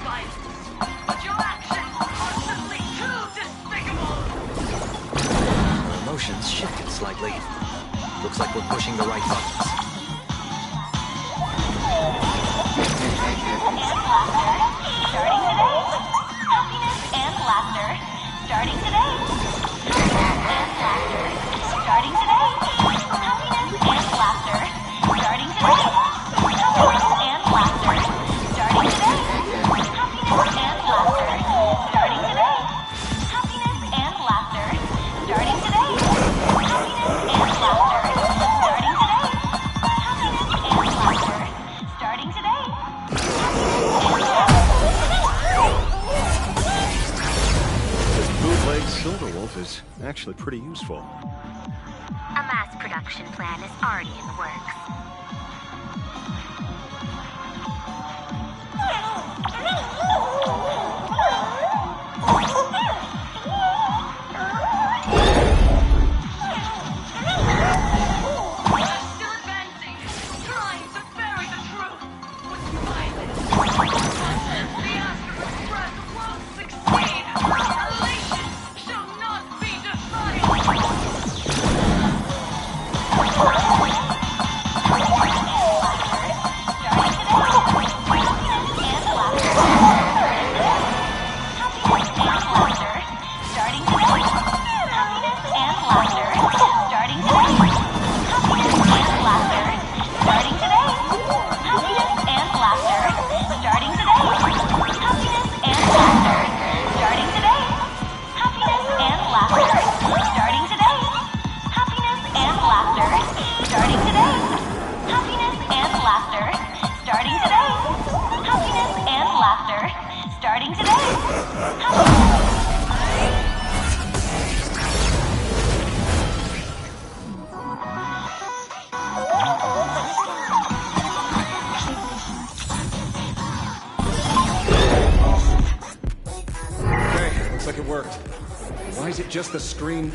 satisfied. But your actions are simply too despicable. Emotions shifted slightly. Looks like we're pushing the right buttons. And laughter. Starting today. Starting today. Happiness and laughter. Starting today. Happiness and laughter. Starting today. Happiness and laughter. Starting today. Happiness and laughter. Starting today. Happiness and laughter. Starting today. Happiness and laughter. Starting today. This bootleg Silver Wolf is actually pretty useful. A mass production plan is already in the works. We're still advancing, trying to bury the truth with violence. The Astro Express won't succeed. Elation shall not be defiled. Starting today. Okay, looks like it worked. Why is it just the screen?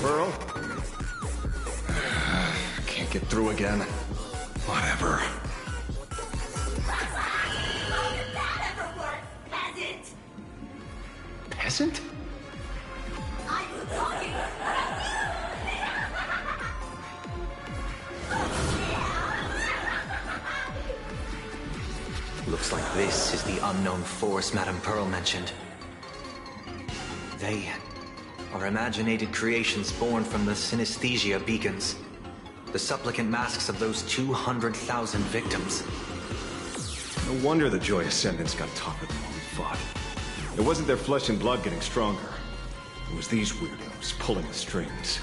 Pearl? Can't get through again. Whatever. Peasant? Looks like this is the unknown force Madame Pearl mentioned. They are imaginated creations born from the synesthesia beacons. The supplicant masks of those 200,000 victims. No wonder the Joy Ascendants got tougher than when we fought. It wasn't their flesh and blood getting stronger. It was these weirdos pulling the strings.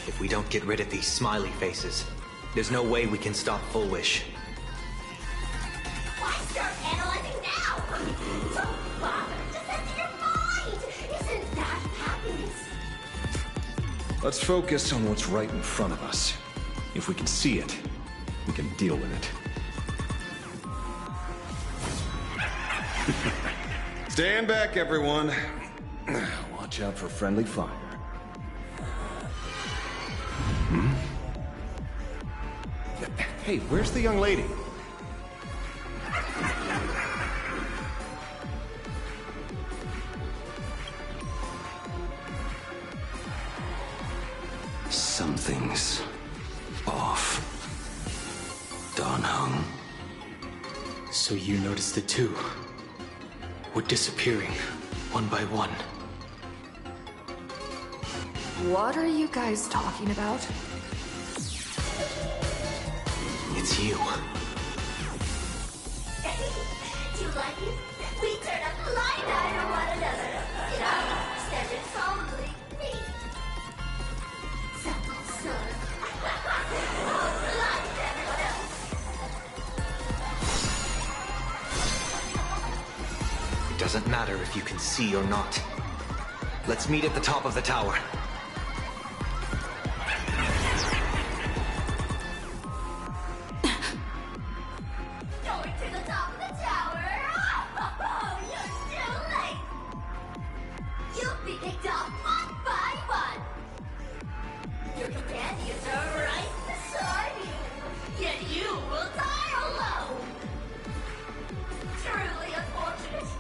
If we don't get rid of these smiley faces, there's no way we can stop Full Wish. Why start analyzing now? Don't bother. Just enter your mind. Isn't that happiness? Let's focus on what's right in front of us. If we can see it, we can deal with it. Stand back, everyone. Watch out for friendly fire. Hey, where's the young lady? Something's off. Don Hung. So you noticed it too? We're disappearing, one by one. What are you guys talking about? It's you. Do you like it? We turn a blind eye to one another. You know, standing solemnly me. Something sort of. Oh, blind everyone else. It doesn't matter if you can see or not. Let's meet at the top of the tower. Going to the top of the tower. Oh, you're too late. You'll be kicked off one by one. Your companions are right beside you, yet you will die alone. Truly unfortunate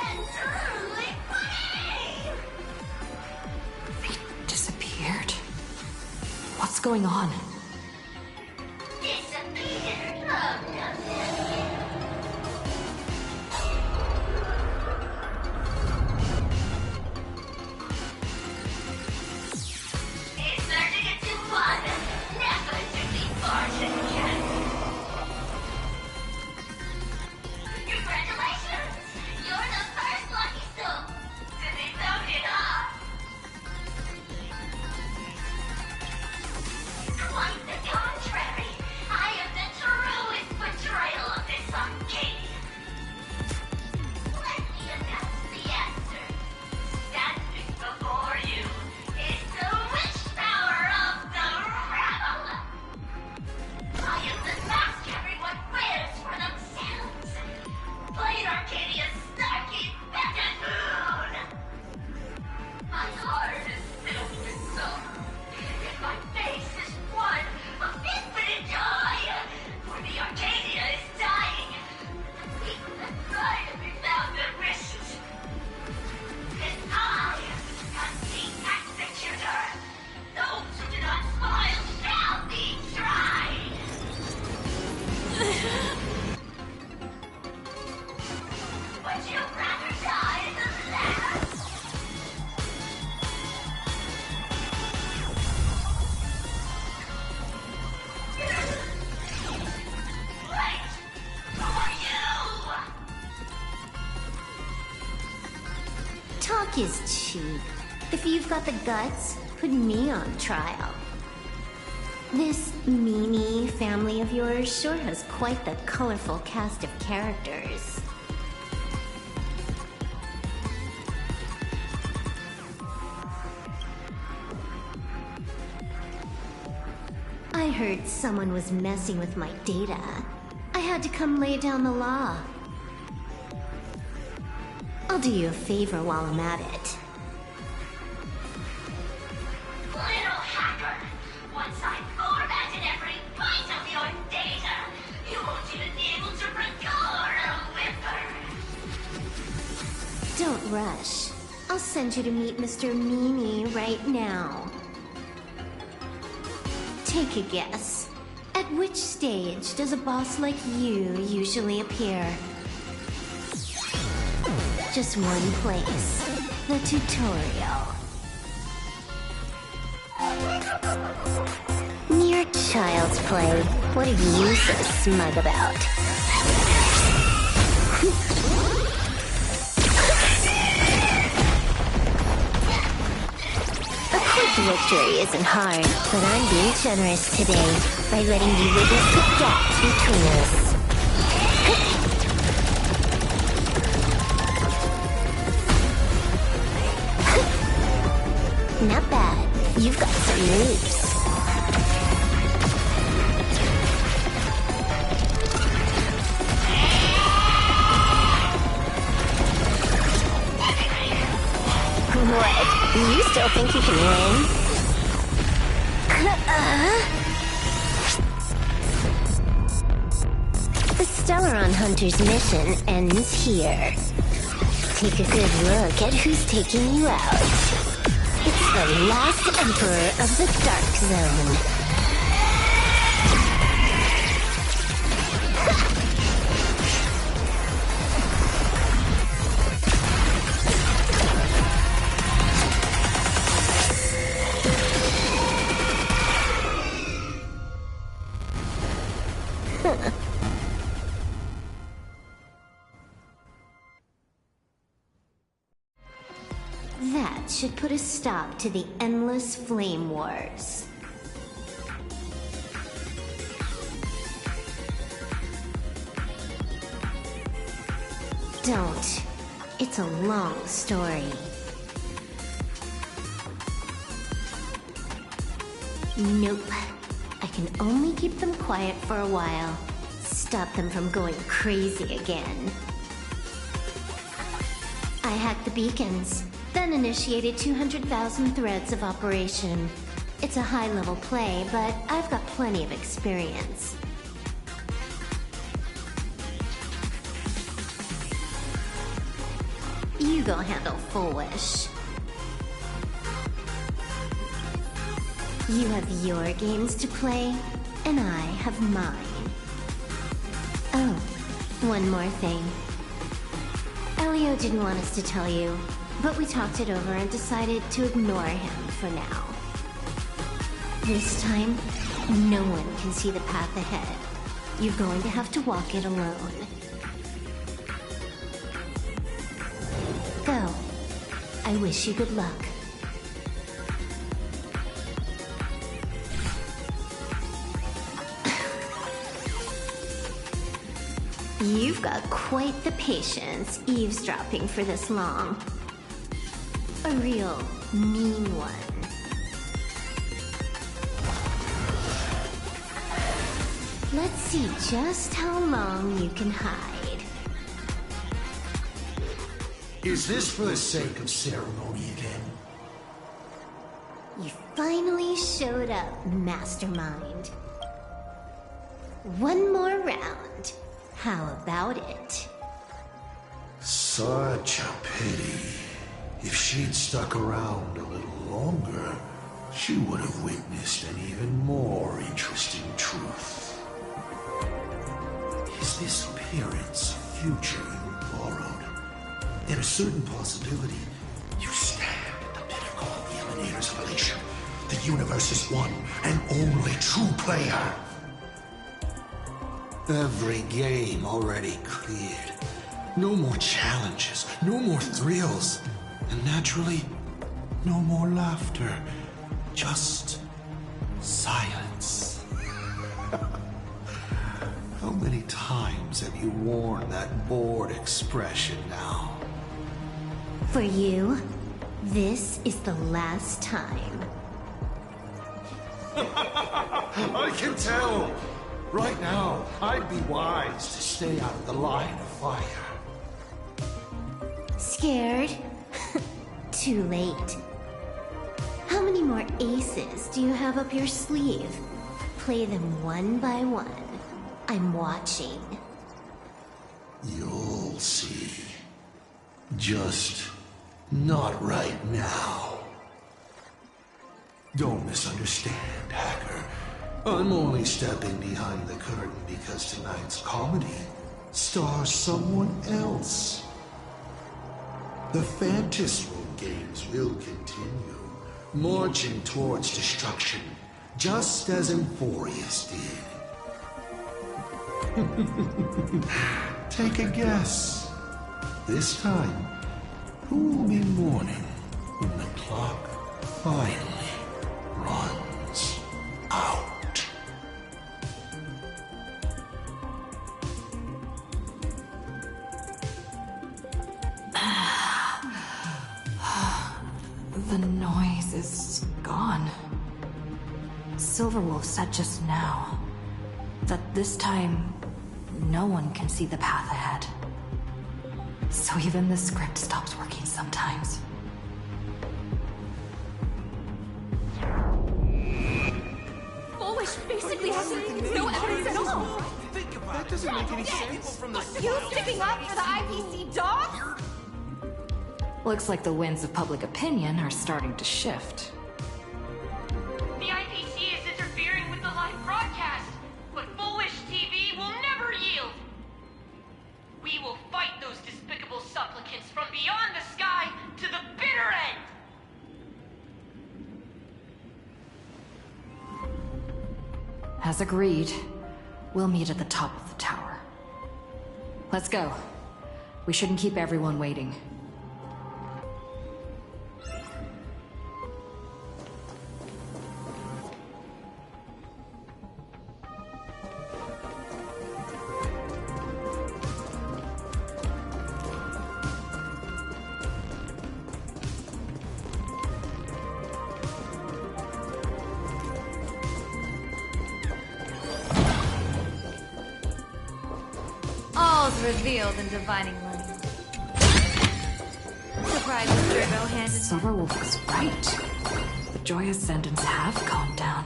and truly funny. They disappeared. What's going on? Disappeared. Oh, nothing. It's starting to get too fun. Never to be fortune again. Congratulations! You're the first lucky soul to be voted off. Quite the contrary. I am the truest betrayal of this Arcadia. Let me announce the answer. Standing before you is the wish power of the rebel. I am the mask everyone wears for themselves. Plain Arcadia's snarky beckon moon. My heart is filled with sorrow, and my face is one of infinite joy. For the Arcadia is dying. The people that try to be found their wishes. And I am the executor. Those who do not smile shall be tried. Would you rather die than live? Wait! Who are you? Talk is cheap. If you've got the guts, put me on trial. This Mimi family of yours sure has quite the colorful cast of characters. I heard someone was messing with my data. I had to come lay down the law. I'll do you a favor while I'm at it. Little hacker! Once I formatted every byte of your data, you won't even be able to record a whimper! Don't rush. I'll send you to meet Mr. Mimi right now. Take a guess. At which stage does a boss like you usually appear? Just one place. The tutorial. Mere child's play. What are you so smug about? A quick victory isn't hard, but I'm being generous today by letting you witness the gap between us. Not bad. You've got some moves. What? You still think you can win? The Stellaron Hunter's mission ends here. Take a good look at who's taking you out. It's the last Emperor of the Dark Zone. That should put a stop to the endless flame wars. Don't. It's a long story. Nope. I can only keep them quiet for a while. Stop them from going crazy again. I hacked the beacons, then initiated 200,000 threads of operation. It's a high-level play, but I've got plenty of experience. You go handle Full Wish. You have your games to play, and I have mine. Oh, one more thing. Elio didn't want us to tell you, but we talked it over and decided to ignore him for now. This time, no one can see the path ahead. You're going to have to walk it alone. Go. I wish you good luck. You've got quite the patience eavesdropping for this long. A real mean one. Let's see just how long you can hide. Is this for the sake of ceremony again? You finally showed up, Mastermind. One more round. How about it? Such a pity. If she'd stuck around a little longer, she would have witnessed an even more interesting truth. Is this appearance future you borrowed? In a certain possibility, you stand at the pinnacle of the Emanator's elation, the universe's one and only true player. Every game already cleared. No more challenges, no more thrills, and naturally, no more laughter. Just silence. How many times have you worn that bored expression now? For you, this is the last time. I can tell! Right now, I'd be wise to stay out of the line of fire. Scared? Too late. How many more aces do you have up your sleeve? Play them one by one. I'm watching. You'll see. Just not right now. Don't misunderstand, Hacker. I'm only stepping behind the curtain because tonight's comedy stars someone else. The Fantasroom games will continue, marching towards destruction, just as Emphorius did. Take a guess. This time, who will be mourning when the clock finally runs out? The noise is gone. Silverwolf said just now that this time no one can see the path ahead. So even the script stops working sometimes. Bullish basically has no evidence at all. That doesn't make any sense. You sticking up for the IPC dog? Looks like the winds of public opinion are starting to shift. The IPC is interfering with the live broadcast, but Foolish TV will never yield. We will fight those despicable supplicants from beyond the sky to the bitter end. As agreed, we'll meet at the top of the tower. Let's go. We shouldn't keep everyone waiting. revealed in divining light. Surprises Durgo handed me. Silverwolf was right. The Joy Ascendants have calmed down.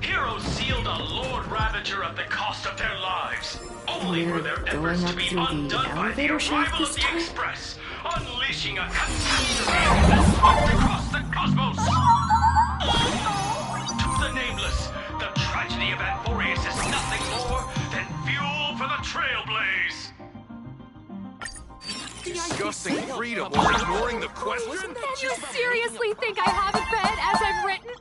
Heroes sealed a Lord Ravager at the cost of their lives, only for their efforts to be undone by the arrival of the Express, unleashing a catastrophe that swept across the cosmos. To the nameless, the tragedy of Anforius is nothing more than fuel for the Trailblaze. Discussing freedom while ignoring the question? And you seriously think I haven't read as I've written?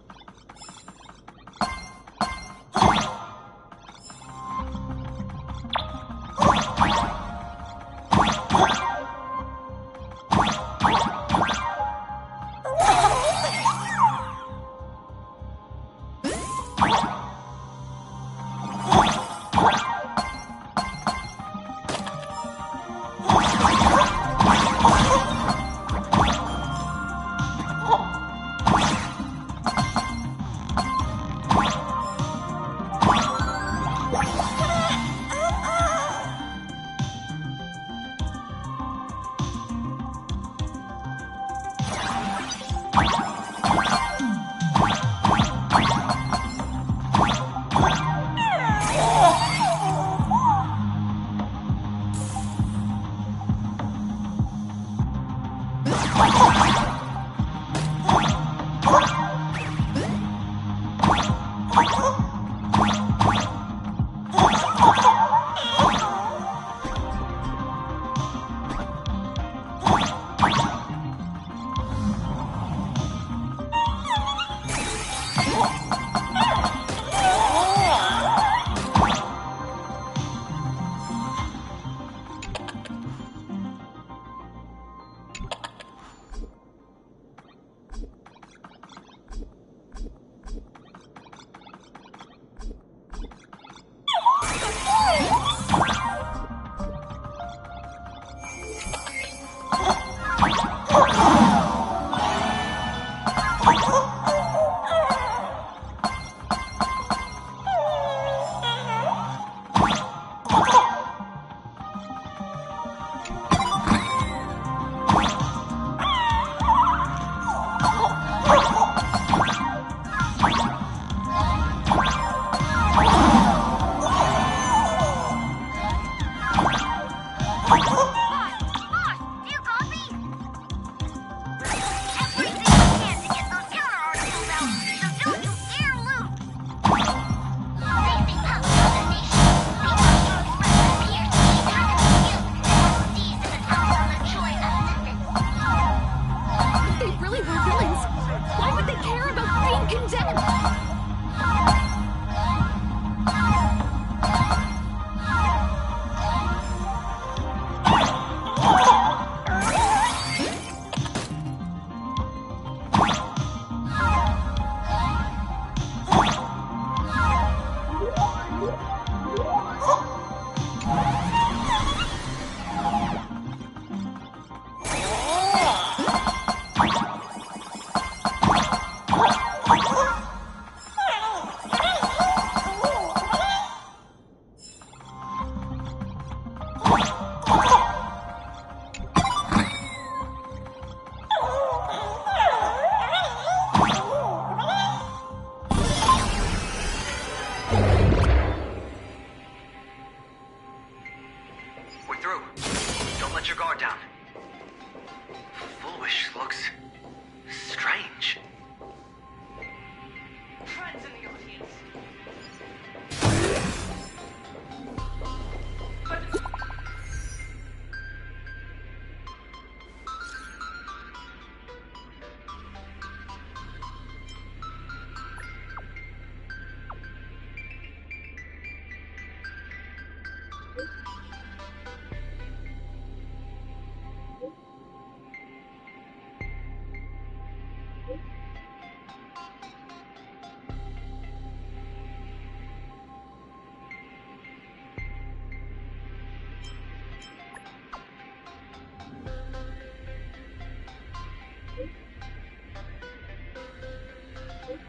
Come.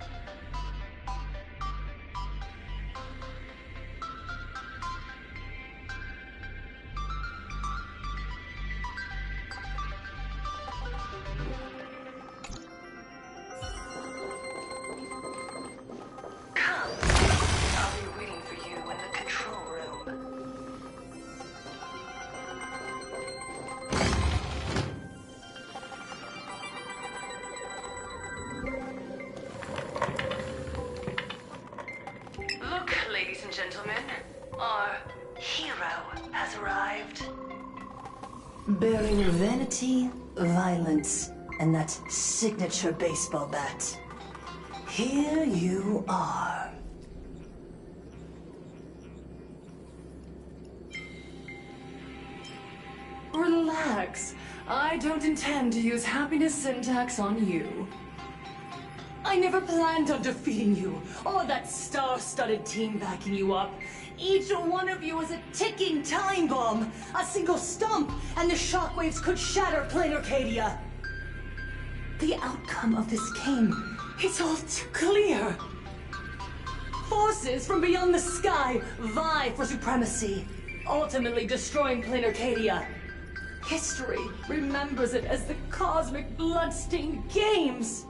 I'll be waiting for you in the control room. Look, ladies and gentlemen, our hero has arrived. Bearing vanity, violence, and that signature baseball bat. Here you are. Relax. I don't intend to use happiness syntax on you. I never planned on defeating you, or that star-studded team backing you up. Each one of you is a ticking time bomb. A single stump, and the shockwaves could shatter plain Arcadia. The outcome of this game, it's all too clear. Forces from beyond the sky vie for supremacy, ultimately destroying plain Arcadia. History remembers it as the cosmic bloodstained games.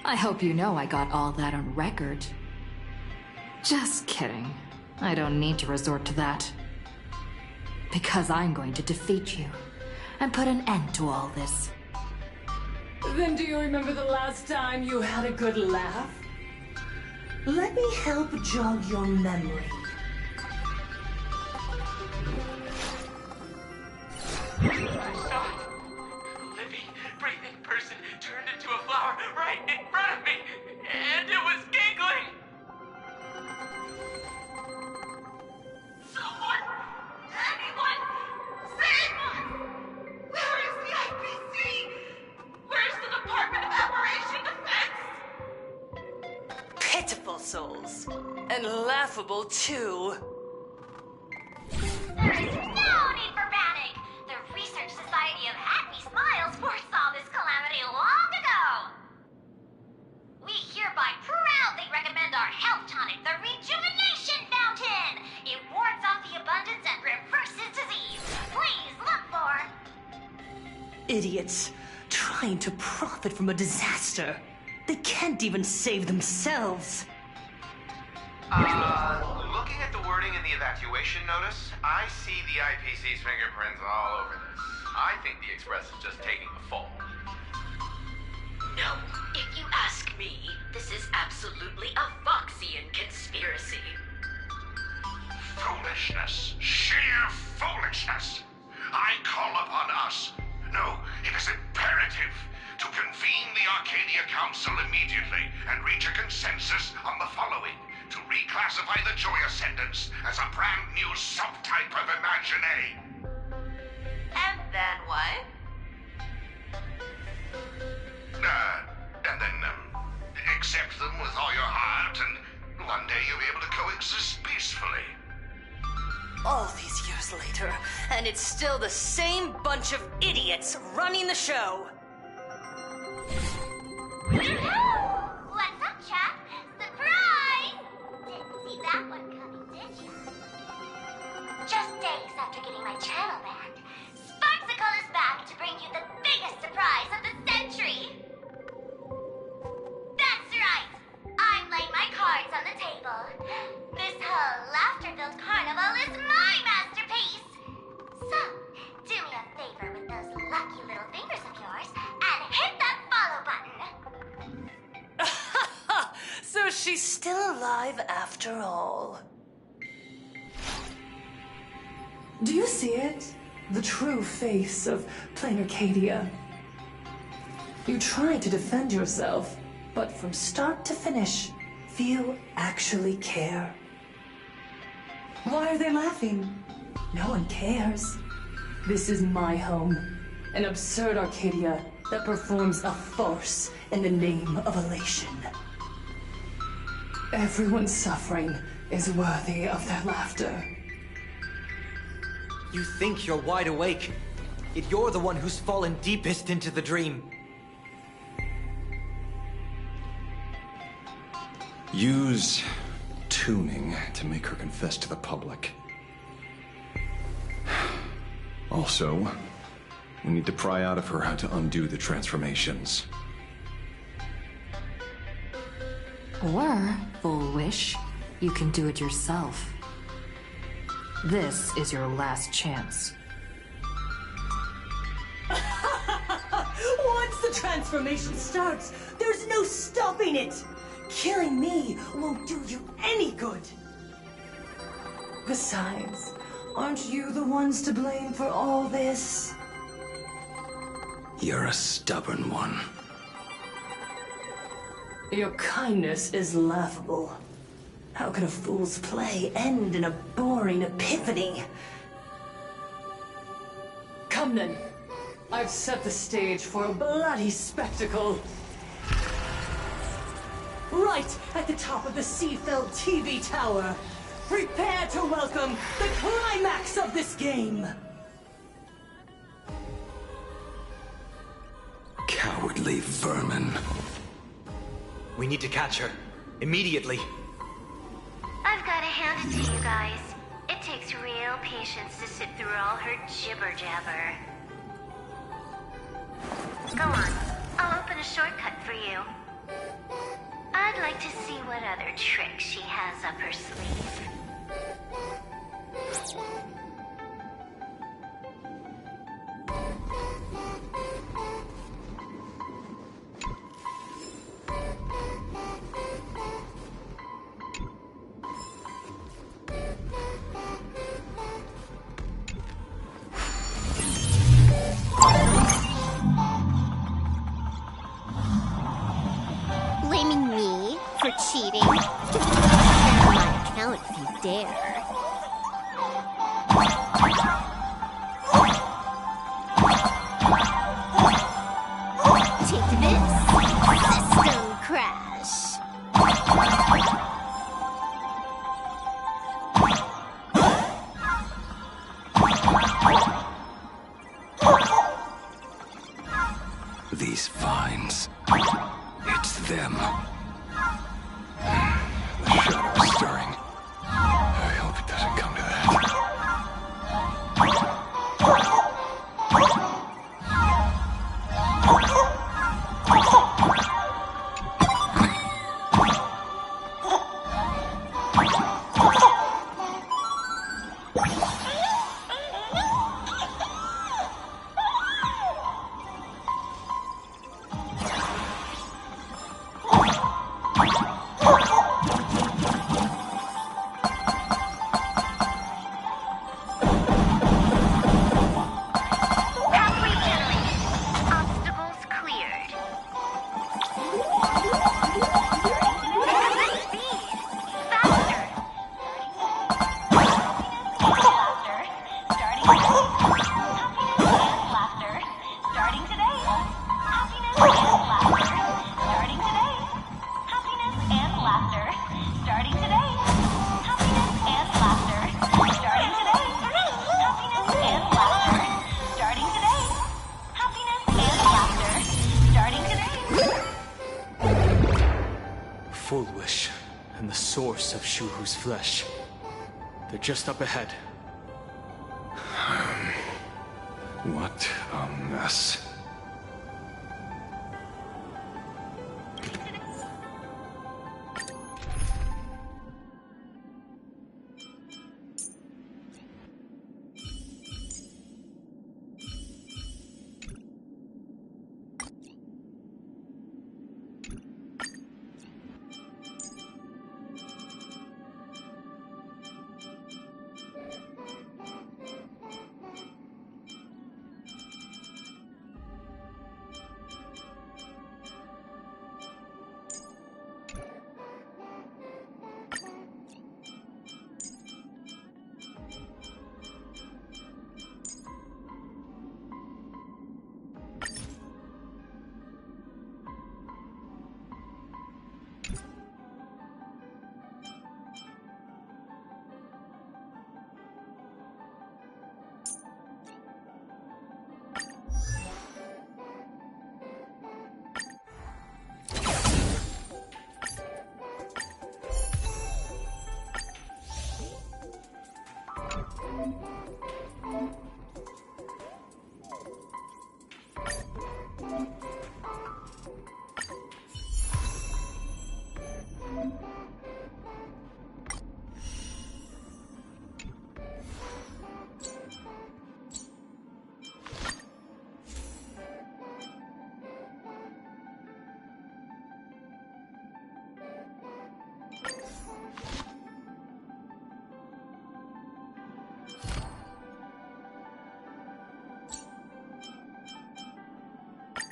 I hope you know I got all that on record. Just kidding. I don't need to resort to that. Because I'm going to defeat you and put an end to all this. Then do you remember the last time you had a good laugh? Let me help jog your memory. I saw it. A living, breathing person turned into a flower right in front of me, and it was giggling. Someone! Anyone! Save us! Where is the IPC? Where's the Department of Operation Defense? Pitiful souls. And laughable, too. There is no need for panic. The Research Society of Happy Smiles foresaw this calamity long ago. We hereby proudly recommend our health tonic, the Rejuvenation Fountain. It wards off the abundance and reverses disease. Please look for... Idiots, trying to profit from a disaster. They can't even save themselves. Looking at the wording in the evacuation notice, I see the IPC's fingerprints all over this. I think the Express is just taking the fall. No, if you ask me, this is absolutely a Foxian conspiracy. Foolishness. Sheer foolishness. I call upon us. No, it is imperative to convene the Arcadia Council immediately and reach a consensus on the following. To reclassify the Joy Ascendants as a brand new subtype of Imagine. And then what? And then, accept them with all your heart, and one day you'll be able to coexist peacefully. All these years later, and it's still the same bunch of idiots running the show. What's up, chap? Surprise! Didn't see that one coming, did ya? Just days after getting my channel banned, Sparksicle is back to bring you the biggest surprise of the century! That's right! I'm laying my cards on the table. This whole laughter-filled carnival is my masterpiece! So, do me a favor with those lucky little fingers of yours and hit that follow button! So she's still alive after all. Do you see it? The true face of plain Arcadia. You tried to defend yourself, but from start to finish, few actually care. Why are they laughing? No one cares. This is my home, an absurd Arcadia that performs a farce in the name of elation. Everyone's suffering is worthy of their laughter. You think you're wide awake, yet you're the one who's fallen deepest into the dream. Use tuning to make her confess to the public. Also, we need to pry out of her how to undo the transformations. Or, full wish, you can do it yourself. This is your last chance. Once the transformation starts, there's no stopping it! Killing me won't do you any good! Besides, aren't you the ones to blame for all this? You're a stubborn one. Your kindness is laughable. How could a fool's play end in a boring epiphany? Come then. I've set the stage for a bloody spectacle. Right at the top of the Seafeld TV tower. Prepare to welcome the climax of this game. Cowardly vermin. We need to catch her. Immediately. I've got to hand it to you guys. It takes real patience to sit through all her jibber-jabber. Go on. I'll open a shortcut for you. I'd like to see what other tricks she has up her sleeve. Blaming me for cheating? Share my account if you dare. Take this, system crash. These vines. It's them. The shadow is stirring. I hope it doesn't come to that. Pathway generated. Obstacles cleared. Speed. Faster. Starting today. Happiness and laughter. Starting today. Happiness and laughter. Starting today. Happiness and laughter. Starting today. Happiness and laughter. Starting today. Happiness and laughter. Starting today. Full wish and the source of Shuhu's flesh. They're just up ahead. What a mess.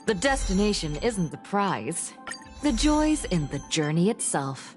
The destination isn't the prize. The joy's in the journey itself.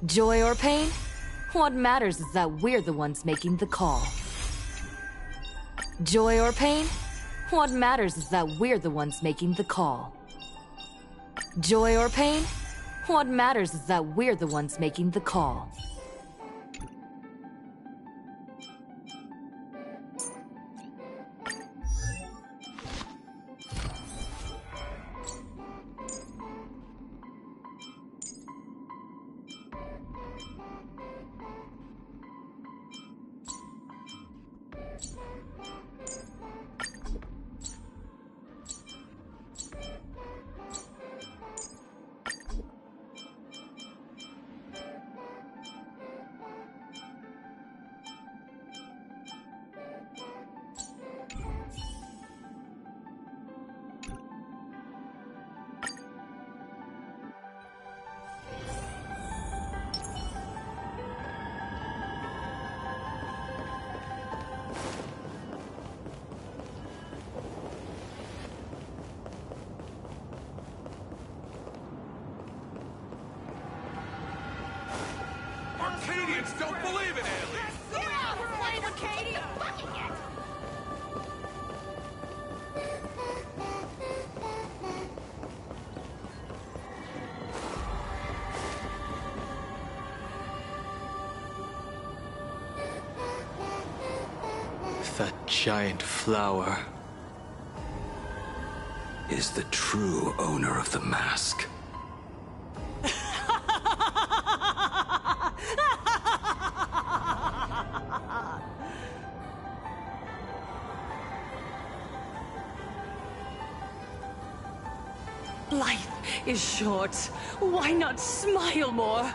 Joy or pain? What matters is that we're the ones making the call. Joy or pain? What matters is that we're the ones making the call. Joy or pain? What matters is that we're the ones making the call. Arcadians don't believe in aliens! Get out, Flame Arcadia! Fucking it! That giant flower is the true owner of the mask. Life is short. Why not smile more?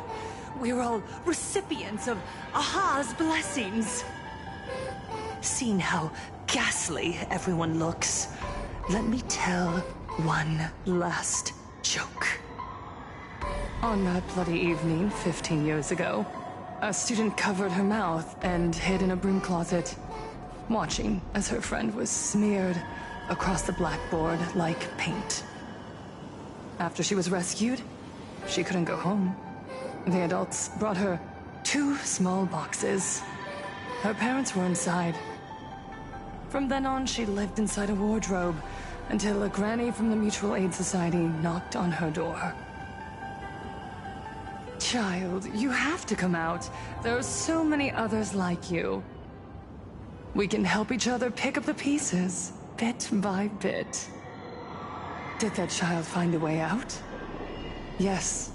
We're all recipients of Aha's blessings. Seeing how ghastly everyone looks, let me tell one last joke. On that bloody evening 15 years ago, a student covered her mouth and hid in a broom closet, watching as her friend was smeared across the blackboard like paint. After she was rescued, she couldn't go home. The adults brought her 2 small boxes. Her parents were inside. From then on, she lived inside a wardrobe until a granny from the Mutual Aid Society knocked on her door. Child, you have to come out. There are so many others like you. We can help each other pick up the pieces, bit by bit. Did that child find a way out? Yes.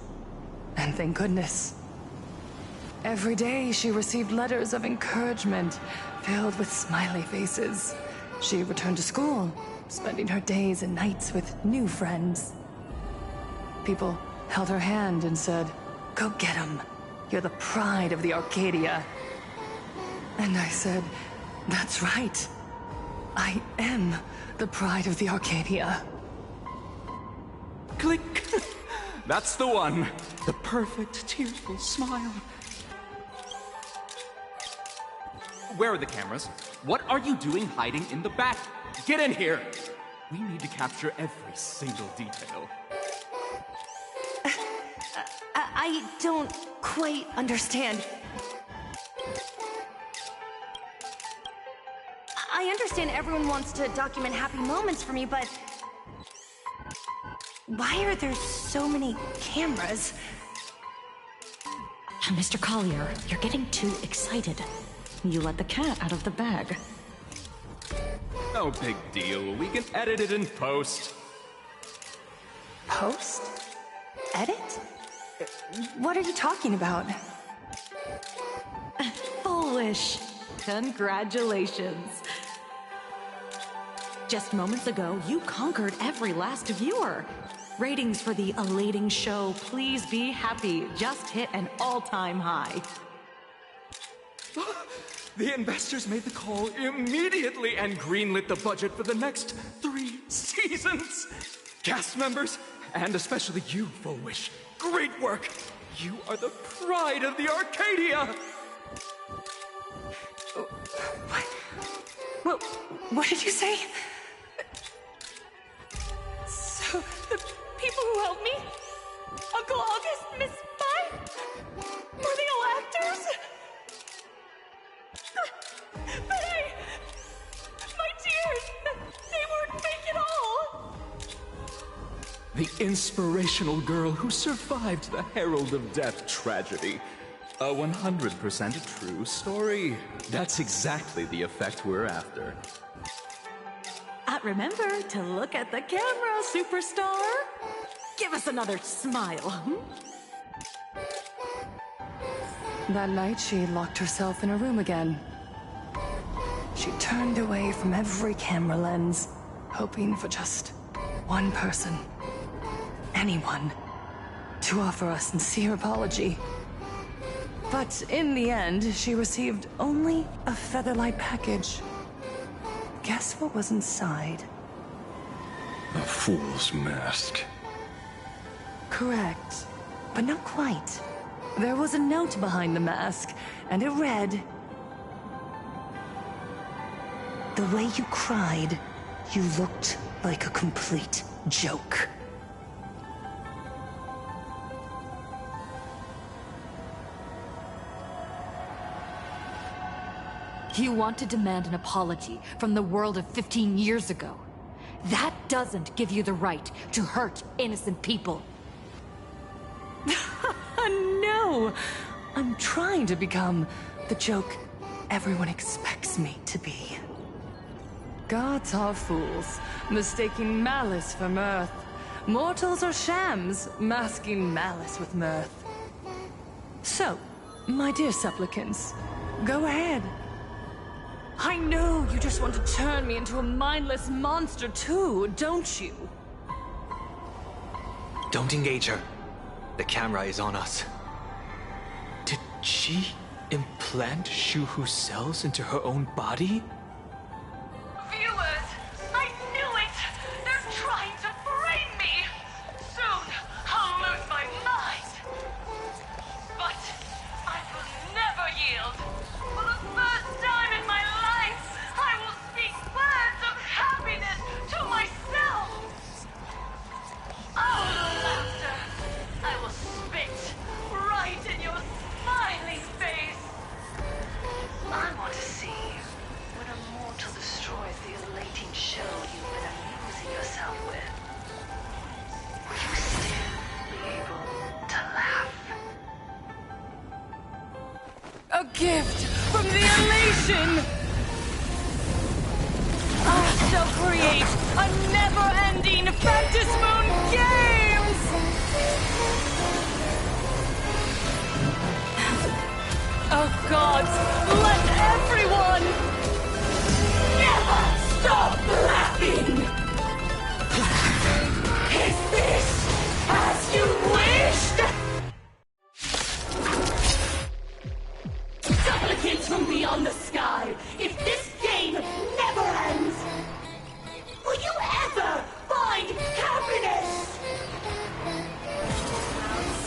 And thank goodness. Every day she received letters of encouragement filled with smiley faces. She returned to school, spending her days and nights with new friends. People held her hand and said, "Go get 'em. You're the pride of the Arcadia." And I said, "That's right. I am the pride of the Arcadia." Click! That's the one. The perfect, tearful smile. Where are the cameras? What are you doing hiding in the back? Get in here! We need to capture every single detail. I don't quite understand. I understand everyone wants to document happy moments for me, but why are there so many cameras? Mr. Collier, you're getting too excited. You let the cat out of the bag. No big deal. We can edit it in post. Post? Edit? What are you talking about? Fool foolish. Congratulations. Just moments ago, you conquered every last viewer. Ratings for the elating show, Please Be Happy, just hit an all-time high. The investors made the call immediately and greenlit the budget for the next 3 seasons. Cast members, and especially you, Fullwish. Great work! You are the pride of the Arcadia! What did you say? So, the people who helped me? Uncle August, Miss Spy? Were they all actors? But my tears, they weren't fake at all. The inspirational girl who survived the Herald of Death tragedy. A 100% true story. That's exactly the effect we're after. Remember to look at the camera, superstar. Give us another smile. That night, she locked herself in a room again. She turned away from every camera lens, hoping for just one person, anyone, to offer a sincere apology. But in the end, she received only a Featherlight package. Guess what was inside? A fool's mask. Correct, but not quite. There was a note behind the mask, and it read, "The way you cried, you looked like a complete joke." You want to demand an apology from the world of 15 years ago. That doesn't give you the right to hurt innocent people. No! I'm trying to become the joke everyone expects me to be. Gods are fools, mistaking malice for mirth. Mortals are shams, masking malice with mirth. So, my dear supplicants, go ahead. I know you just want to turn me into a mindless monster too, don't you? Don't engage her. The camera is on us. Did she implant Shuhu's cells into her own body? Viewers, I knew it! They're trying to frame me! Soon, I'll lose my mind! But I will never yield! For the first time in my life, I will speak words of happiness to myself! Oh, laughter! I will spit right in your smiling face! I want to see when a mortal destroys the elating show you've been amusing yourself with. Will you still be able to laugh? A gift from the elation! I shall create a never-ending Fantasy Moon Games! Oh gods, let everyone never stop laughing! Is this as you wished? Supplicants from beyond the sky, if this game never ends, will you ever find happiness?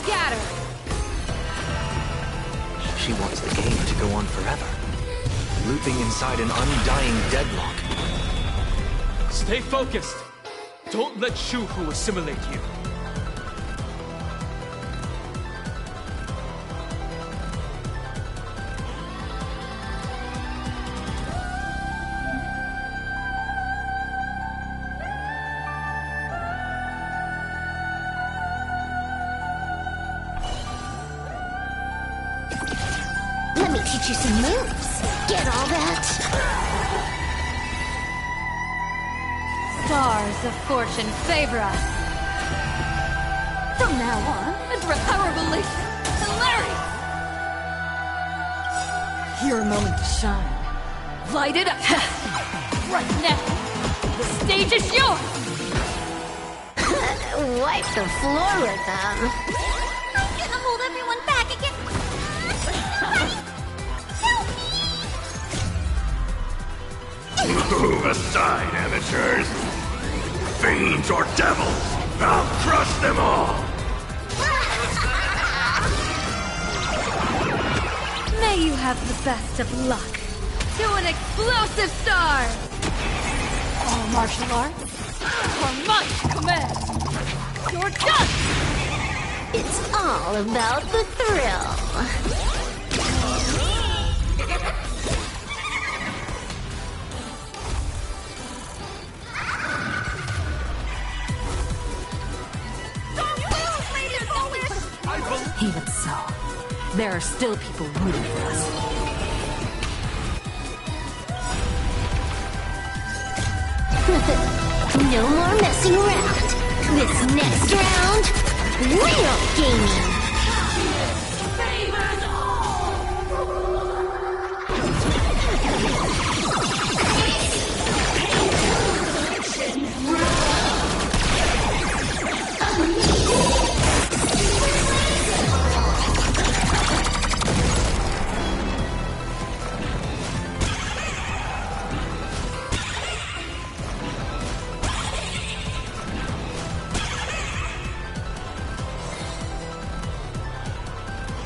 Scatter! She wants the game to go on forever, looping inside an undying deadlock. Stay focused. Don't let Shuhu assimilate you. Let me teach you some moves. Get all that? Stars of fortune favor us. From now on, address our relation. Hilarious! Your moment to shine. Light it up! Right now! The stage is yours! Wipe the floor with them. I'm gonna hold everyone back against... Move aside, amateurs. Fiends or devils, I'll crush them all! May you have the best of luck. To an explosive start! All martial arts are my command! You're done! It's all about the thrill. Even so, there are still people rooting for us. No more messing around. This next round, real gaming.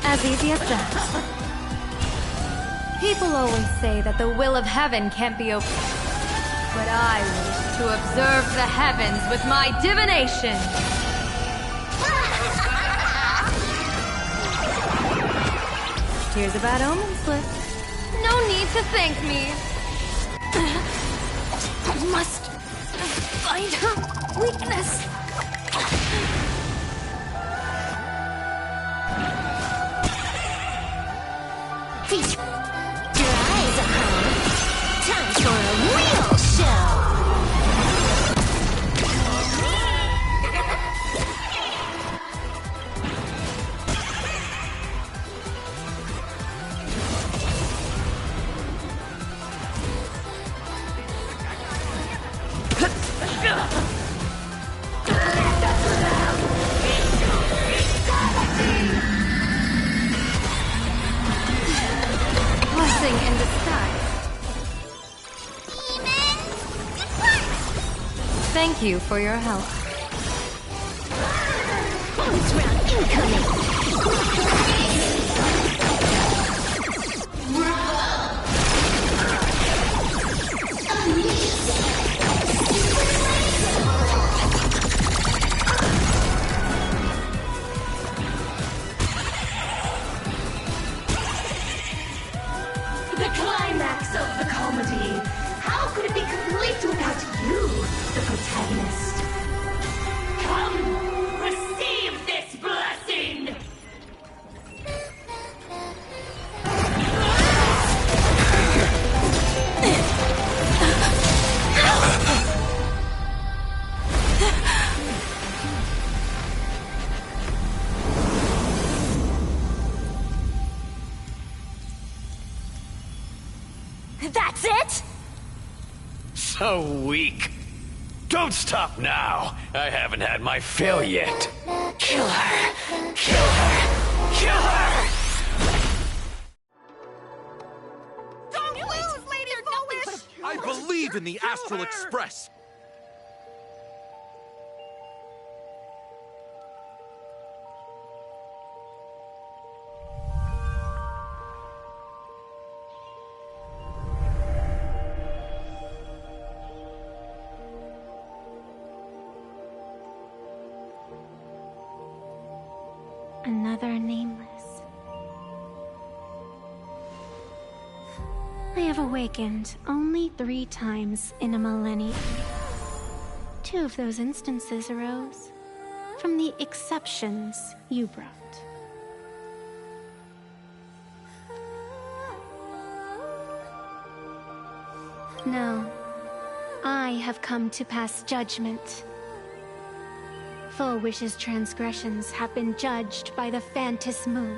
As easy as that. People always say that the will of heaven can't be opened. But I wish to observe the heavens with my divination. Here's a bad omen slip. No need to thank me. I must find her weakness. Feast your eyes upon. Time for a real show. Blessing in disguise. Thank you for your help. Bonus round incoming. The climax of the comedy. How could it be complete without you, the protagonist? Come, receive this blessing! That's it? So weak. Don't stop now. I haven't had my fill yet. Kill her. Kill her. Kill her. Don't lose, Lady Foolish! I believe in the Astral Express. Another nameless. I have awakened only 3 times in a millennium. 2 of those instances arose from the exceptions you brought. No, I have come to pass judgment. Full Wish's transgressions have been judged by the Phantus Moon.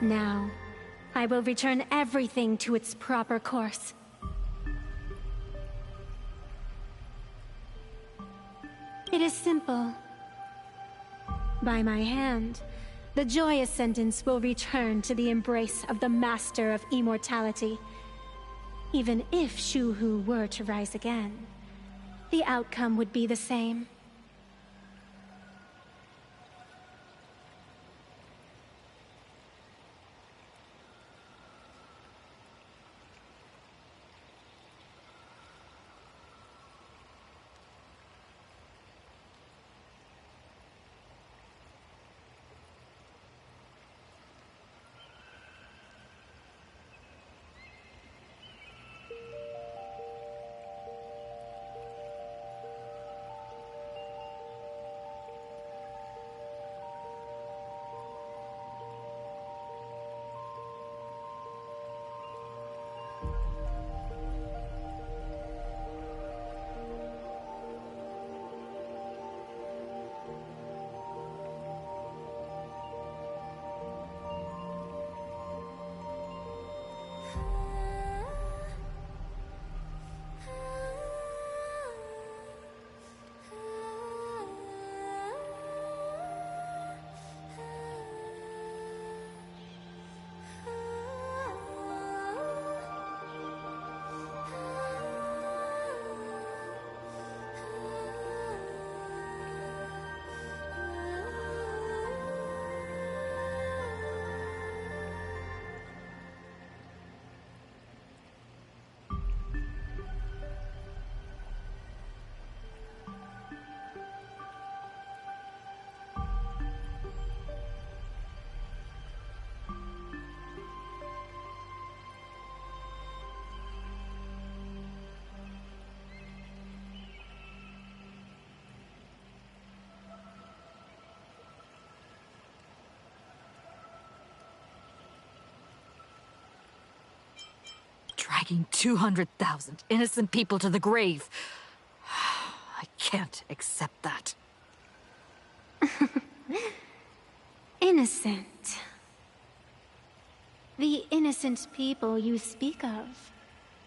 Now, I will return everything to its proper course. It is simple. By my hand, the joyous sentence will return to the embrace of the Master of Immortality. Even if Shu-Hu were to rise again, the outcome would be the same. Dragging 200,000 innocent people to the grave. I can't accept that. Innocent. The innocent people you speak of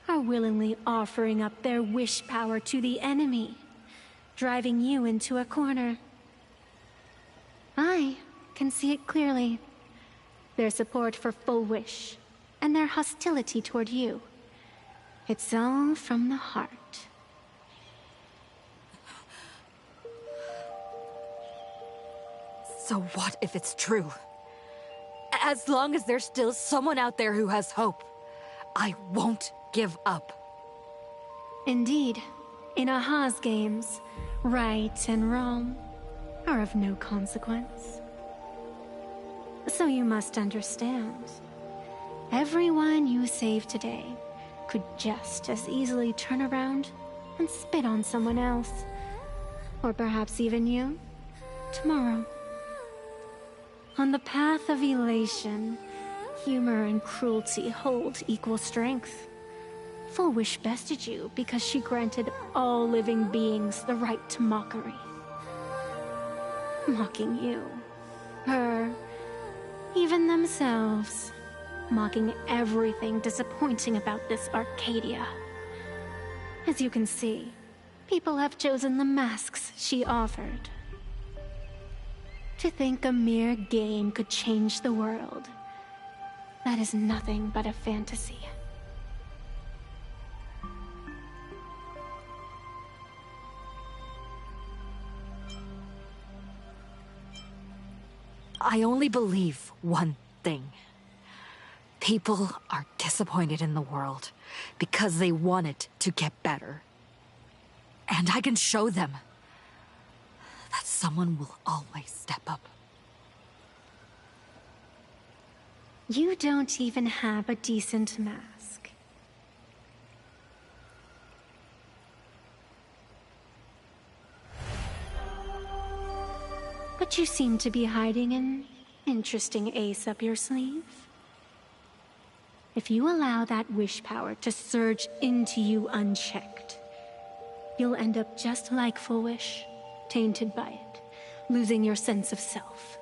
are willingly offering up their wish power to the enemy, driving you into a corner. I can see it clearly. Their support for Full Wish, and their hostility toward you. It's all from the heart. So what if it's true? As long as there's still someone out there who has hope, I won't give up. Indeed, in Aha's games, right and wrong are of no consequence. So you must understand. Everyone you save today could just as easily turn around and spit on someone else. Or perhaps even you, tomorrow. On the path of elation, humor and cruelty hold equal strength. Full Wish bested you because she granted all living beings the right to mockery. Mocking you, her, even themselves. Mocking everything disappointing about this Arcadia. As you can see, people have chosen the masks she offered. To think a mere game could change the world, that is nothing but a fantasy. I only believe one thing. People are disappointed in the world because they want it to get better. And I can show them that someone will always step up. You don't even have a decent mask. But you seem to be hiding an interesting ace up your sleeve. If you allow that wish power to surge into you unchecked, you'll end up just like Full Wish, tainted by it, losing your sense of self.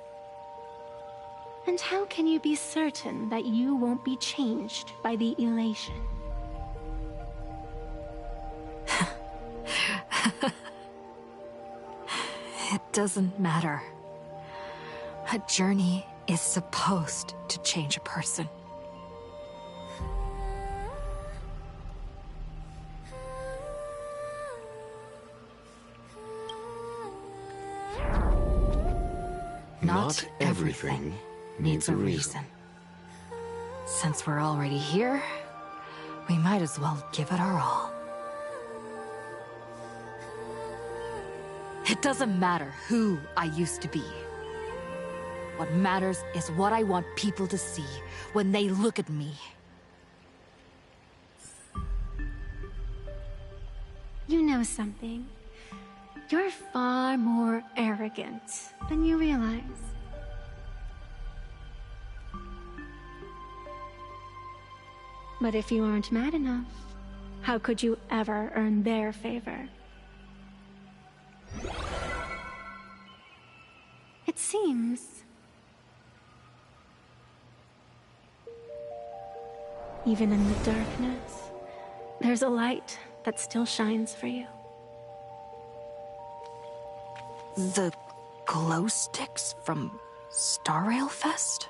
And how can you be certain that you won't be changed by the elation? It doesn't matter. A journey is supposed to change a person. Not everything needs a reason. Since we're already here, we might as well give it our all. It doesn't matter who I used to be. What matters is what I want people to see when they look at me. You know something? You're far more arrogant than you realize. But if you aren't mad enough, how could you ever earn their favor? It seems even in the darkness, there's a light that still shines for you. The glow sticks from Star Rail Fest?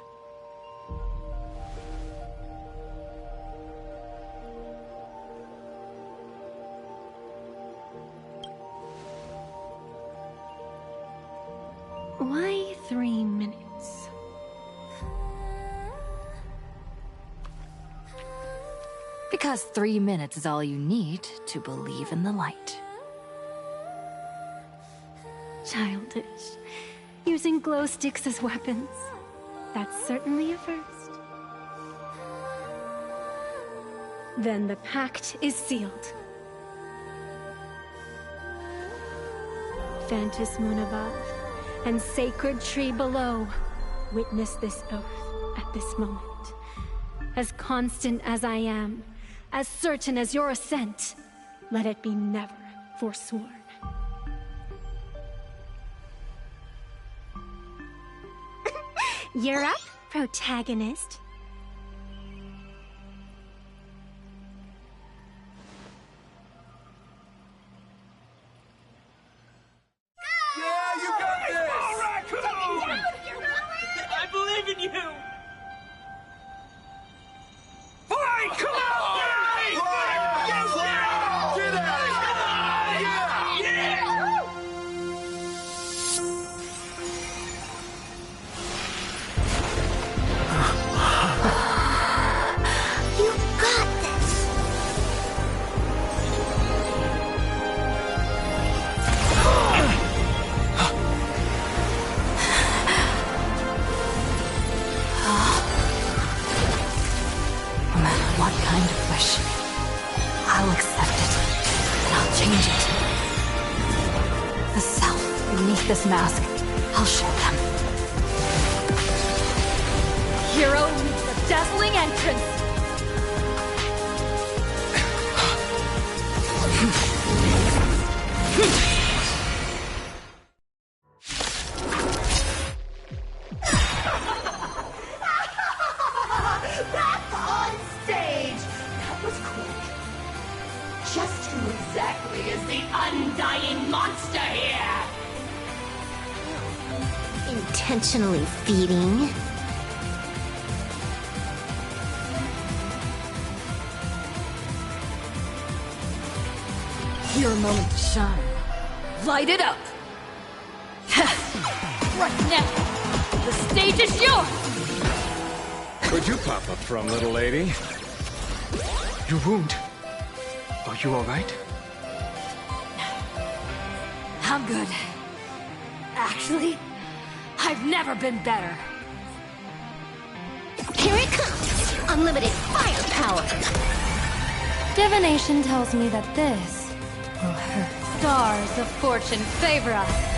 Why 3 minutes? Because 3 minutes is all you need to believe in the light. Childish. Using glow sticks as weapons. That's certainly a first. Then the pact is sealed. Phantus moon above and sacred tree below, witness this oath at this moment. As constant as I am, as certain as your ascent, let it be never forsworn. You're up, protagonist. Yeah, you got this! I believe in you! Fine, come on! Get at it! Yeah! You got this! No matter what kind of wish, I'll accept it, and I'll change it. The self beneath this mask, I'll show them. Hero meets a dazzling entrance. Back on stage! That was quick. Just who exactly is the undying monster here? Intentionally feeding. Your moment to shine. Light it up! Right now, the stage is yours! Where'd you pop up from, little lady? Your wound. Are you alright? I'm good. Actually, I've never been better. Here it comes! Unlimited firepower! Divination tells me that this will hurt. Stars of fortune favor us.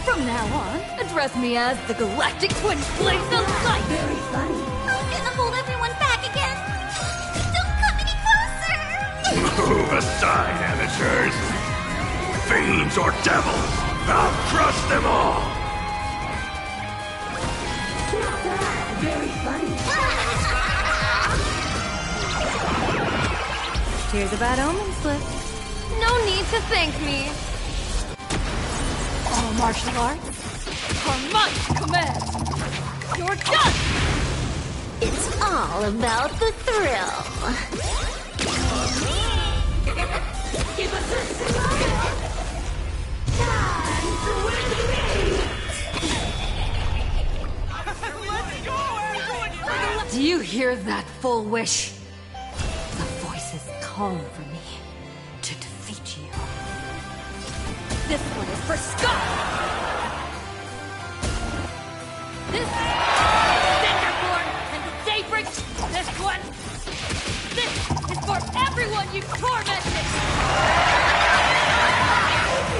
From now on, address me as the Galactic Twin Flames of Light! Very funny. I'm gonna hold everyone back again. Don't come any closer. Move aside, amateurs. Fiends or devils, I'll crush them all. very funny. Here's a bad omen slip. No need to thank me. All martial arts are my command. You're done! It's all about the thrill. Give us a smile! Time to win the game! Let's go, everyone! Do you hear that, full wish? The voices call for me to defeat you. This one is for Scott! This Cinderborn and the Daybreak. This one. This is for everyone you tormented.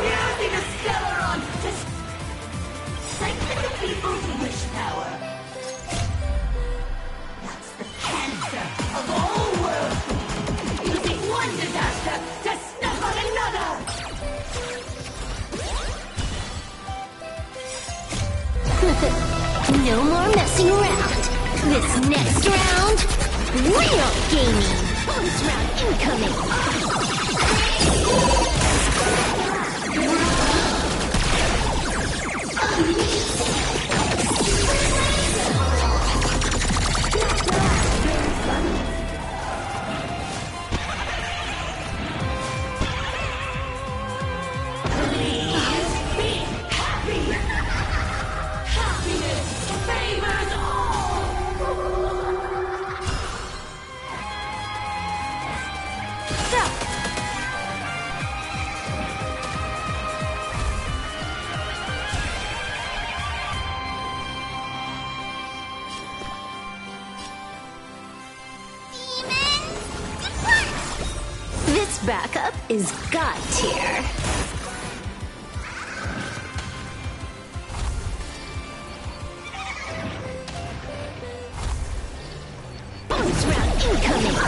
Using a Stellaron to strengthen the people's wish power. That's the cancer of all worlds. Using one disaster to snuff out another. No more messing around. This next round, real gaming. Bonus round incoming. This backup is God tier. Bonus round incoming.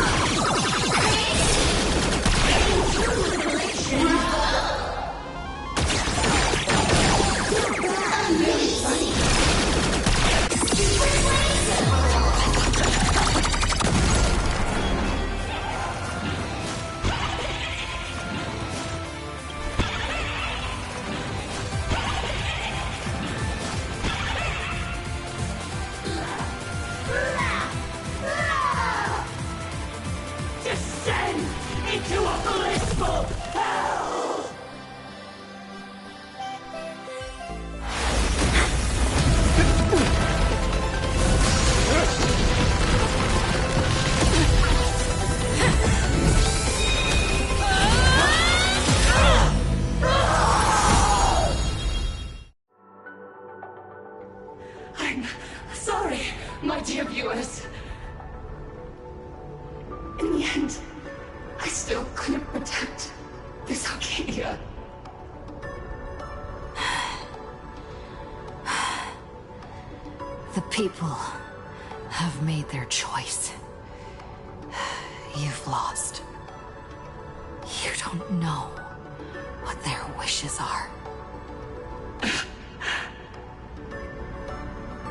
Descend into a blissful hell! I'm sorry, my dear viewers. In the end, I still couldn't protect this Arcadia. The people have made their choice. You've lost. You don't know what their wishes are.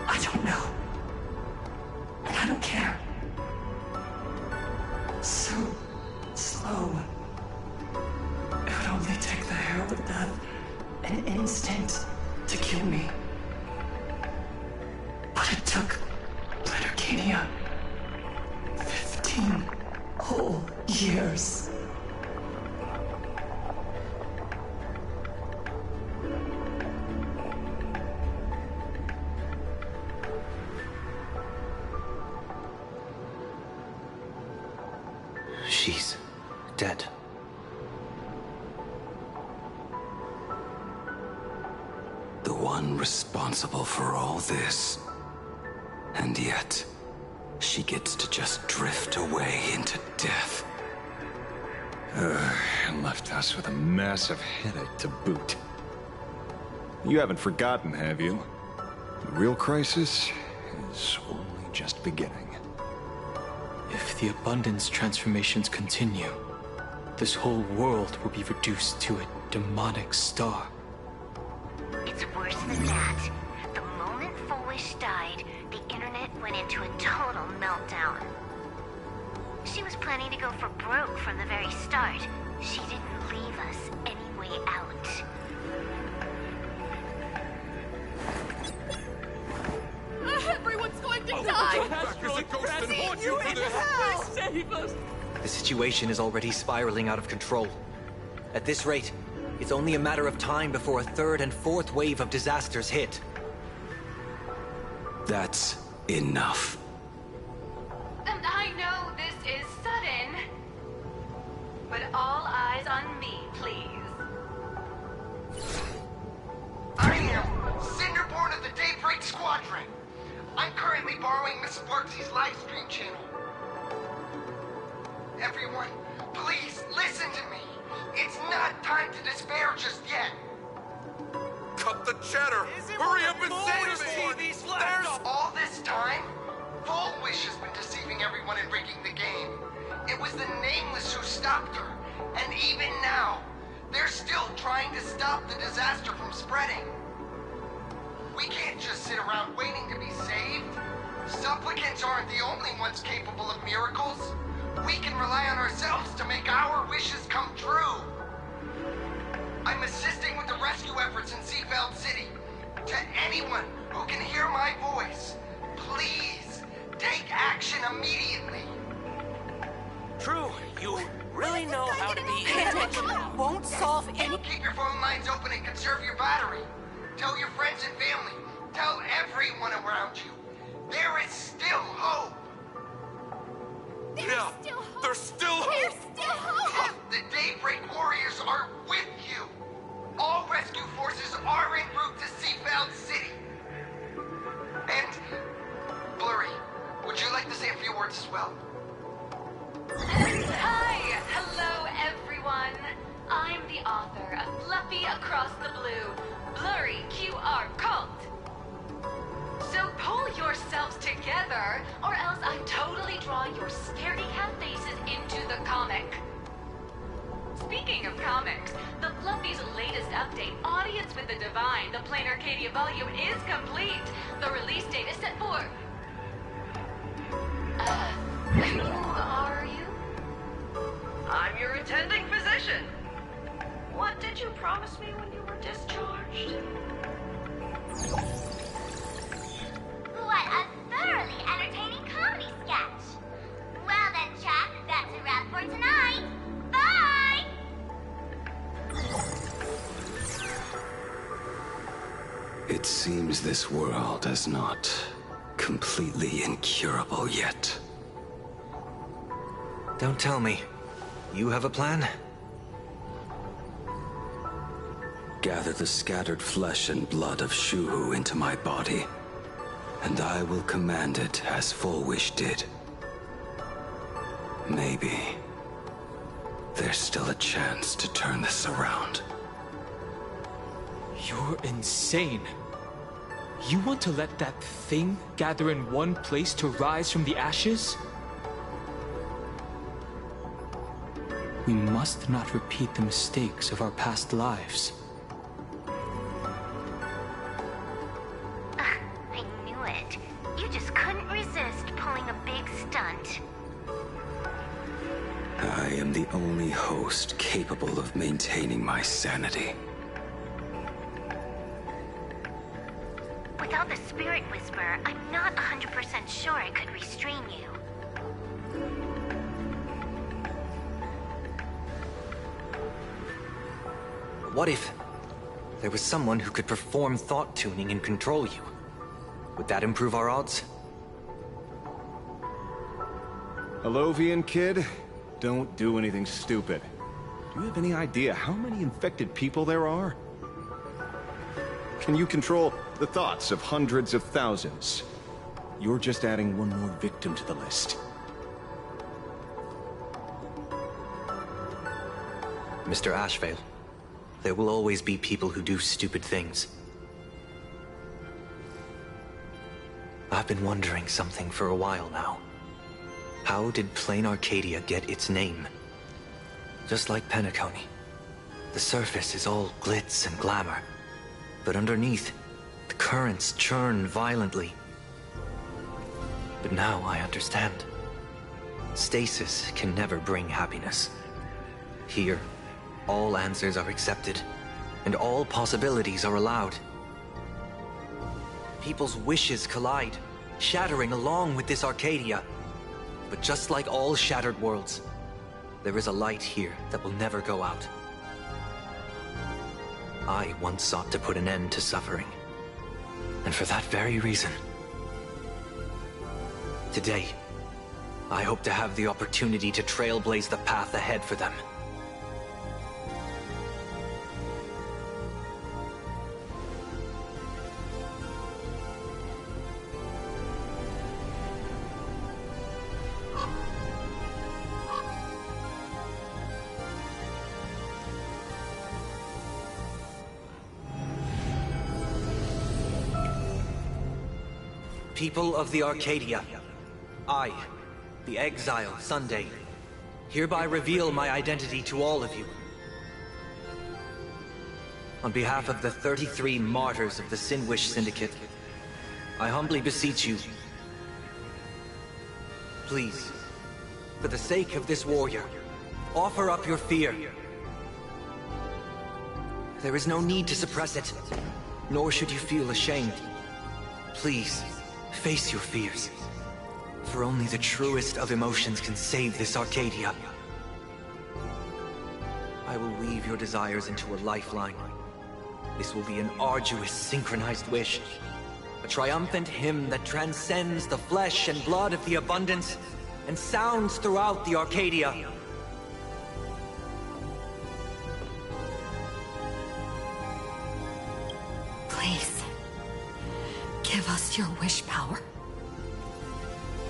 I don't know. And I don't care. So slow. It would only take the herald of death an instinct to kill me. But it took Planet Arcadia 15 whole years. She's dead. The one responsible for all this. And yet, she gets to just drift away into death. And left us with a massive headache to boot. You haven't forgotten, have you? The real crisis is only just beginning. If the abundance transformations continue, this whole world will be reduced to a demonic star. It's worse than that. The moment Foolish died, the internet went into a total meltdown. She was planning to go for broke from the very start. She didn't leave us any way out. Everyone's going to die! Save us! The situation is already spiraling out of control. At this rate, it's only a matter of time before a third and fourth wave of disasters hit. That's enough. And I know this is sudden, but all eyes on me, please. I am Cinderborn of the Daybreak Squadron. I'm currently borrowing Miss Sparksy's live stream channel. Everyone, please listen to me. It's not time to despair just yet. Cut the chatter! Hurry up and save me! There's all this time, Fullwish has been deceiving everyone and rigging the game. It was the Nameless who stopped her, and even now, they're still trying to stop the disaster from spreading. We can't just sit around waiting to be saved. Supplicants aren't the only ones capable of miracles. We can rely on ourselves to make our wishes come true. I'm assisting with the rescue efforts in Seafeld City. To anyone who can hear my voice, please take action immediately. True, you really know how to be... Pay attention. Won't solve any... Keep your phone lines open and conserve your battery. Tell your friends and family. Tell everyone around you. There is still hope. There's still hope! There's still hope! The Daybreak Warriors are with you. All rescue forces are en route to Seafeld City. And, Blurry, would you like to say a few words as well? Hi! Hello, everyone! I'm the author of Fluffy Across the Blue, Blurry QR Cult. So pull yourselves together, or else I totally draw your scaredy cat faces into the comic. Speaking of comics, the Fluffy's latest update, Audience with the Divine, the Plain Arcadia volume, is complete. The release date is set for... who are you? I'm your attending physician. What did you promise me when you were discharged? What a thoroughly entertaining comedy sketch! Well then, chat, that's a wrap for tonight. Bye! It seems this world is not completely incurable yet. Don't tell me. You have a plan? Gather the scattered flesh and blood of Shuhu into my body, and I will command it as Fullwish did. Maybe there's still a chance to turn this around. You're insane. You want to let that thing gather in one place to rise from the ashes? We must not repeat the mistakes of our past lives. I knew it. You just couldn't resist pulling a big stunt. I am the only host capable of maintaining my sanity. Without the Spirit Whisperer, I'm not 100% sure I could restrain you. What if there was someone who could perform thought tuning and control you? Would that improve our odds? Alovian kid, don't do anything stupid. Do you have any idea how many infected people there are? Can you control the thoughts of hundreds of thousands? You're just adding one more victim to the list. Mr. Ashvale, there will always be people who do stupid things. I've been wondering something for a while now. How did Plain Arcadia get its name? Just like Penacony, the surface is all glitz and glamour, but underneath, the currents churn violently. But now I understand. Stasis can never bring happiness. Here, all answers are accepted, and all possibilities are allowed. People's wishes collide, shattering along with this Arcadia. But just like all shattered worlds, there is a light here that will never go out. I once sought to put an end to suffering. And for that very reason, today, I hope to have the opportunity to trailblaze the path ahead for them. People of the Arcadia, I, the exile Sunday, hereby reveal my identity to all of you. On behalf of the 33 martyrs of the Sinwish Syndicate, I humbly beseech you, please, for the sake of this warrior, offer up your fear. There is no need to suppress it, nor should you feel ashamed. Please, face your fears. For only the truest of emotions can save this Arcadia. I will weave your desires into a lifeline. This will be an arduous, synchronized wish. A triumphant hymn that transcends the flesh and blood of the abundance and sounds throughout the Arcadia. Please, give us your wish power.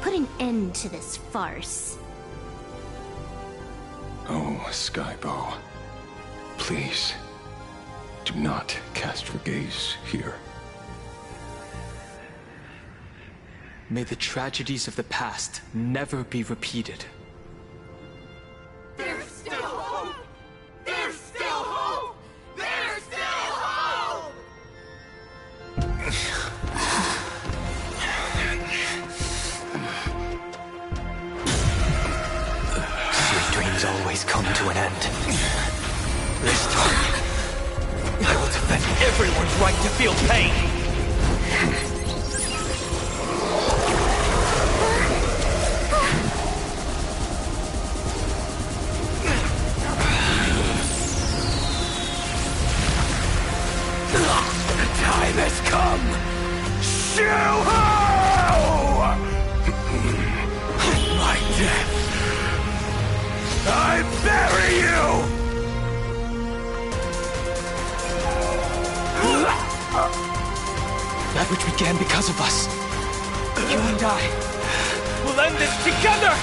Put an end to this farce. Oh, Skybow. Please, do not cast your gaze here. May the tragedies of the past never be repeated. There's still hope! There's still hope! There's still hope! Your dreams always come to an end. This time, I will defend everyone's right to feel pain! Time has come! Shoo-ho! My death! I bury you! That which began because of us. You and I will end this together!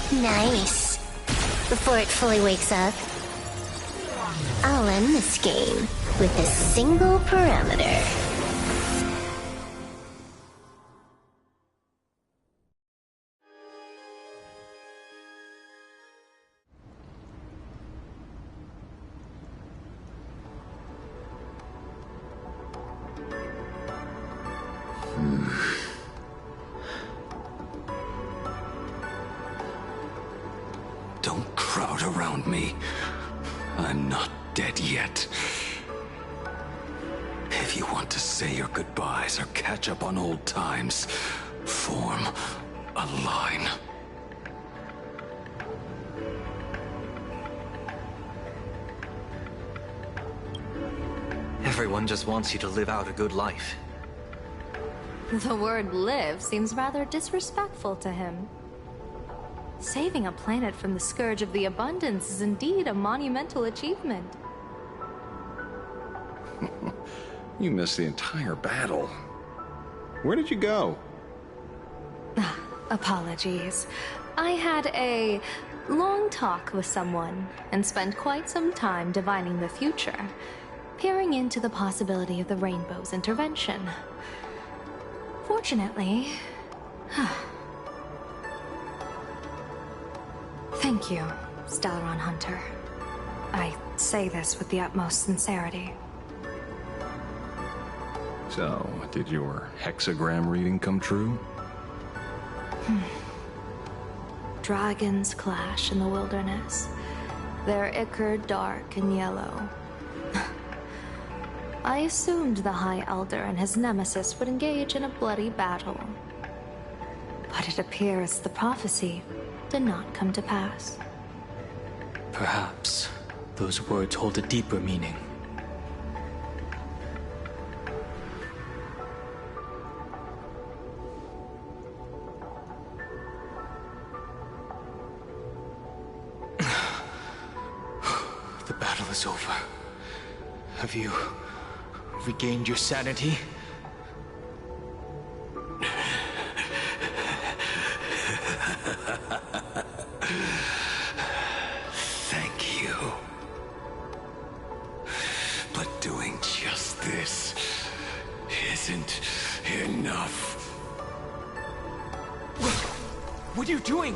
Nice. Before it fully wakes up, I'll end this game with a single parameter. Don't crowd around me. I'm not dead yet. If you want to say your goodbyes or catch up on old times, form a line. Everyone just wants you to live out a good life. The word live seems rather disrespectful to him. Saving a planet from the scourge of the abundance is indeed a monumental achievement. You missed the entire battle. Where did you go? Apologies. I had a long talk with someone and spent quite some time divining the future, peering into the possibility of the Rainbow's intervention. Fortunately... Thank you, Stellaron Hunter. I say this with the utmost sincerity. So, did your hexagram reading come true? Dragons clash in the wilderness. Their ichor dark and yellow. I assumed the High Elder and his nemesis would engage in a bloody battle. But it appears the prophecy did not come to pass. Perhaps those words hold a deeper meaning. The battle is over. Have you regained your sanity? Thank you. But doing just this isn't enough. What are you doing?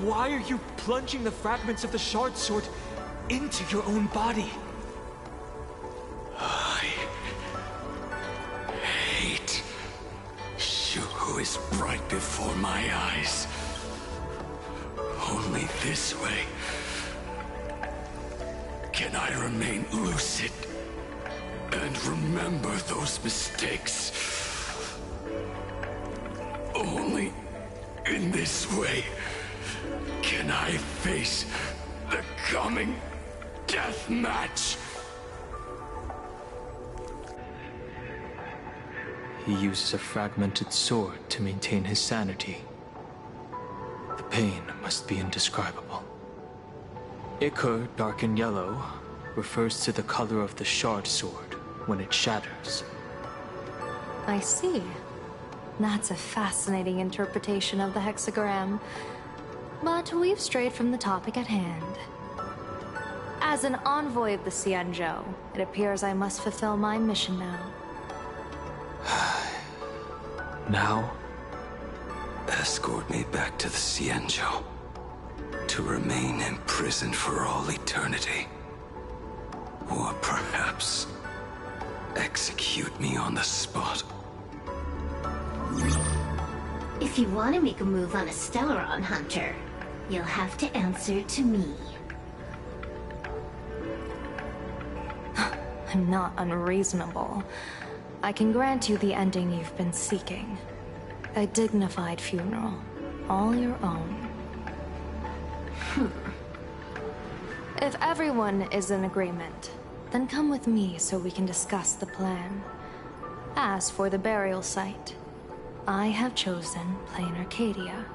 Why are you plunging the fragments of the shard sword into your own body? I hate Shuhu is right before my eyes. Only this way can I remain lucid and remember those mistakes. Only in this way can I face the coming death match. He uses a fragmented sword to maintain his sanity. The pain must be indescribable. Ichor, dark and yellow, refers to the color of the shard sword when it shatters. I see. That's a fascinating interpretation of the hexagram. But we've strayed from the topic at hand. As an envoy of the Xianzhou, it appears I must fulfill my mission now. Now? Escort me back to the Xianzhou. To remain imprisoned for all eternity. Or perhaps execute me on the spot. If you want to make a move on a Stellaron Hunter, you'll have to answer to me. I'm not unreasonable. I can grant you the ending you've been seeking. A dignified funeral, all your own. If everyone is in agreement, then come with me so we can discuss the plan. As for the burial site, I have chosen Plain Arcadia,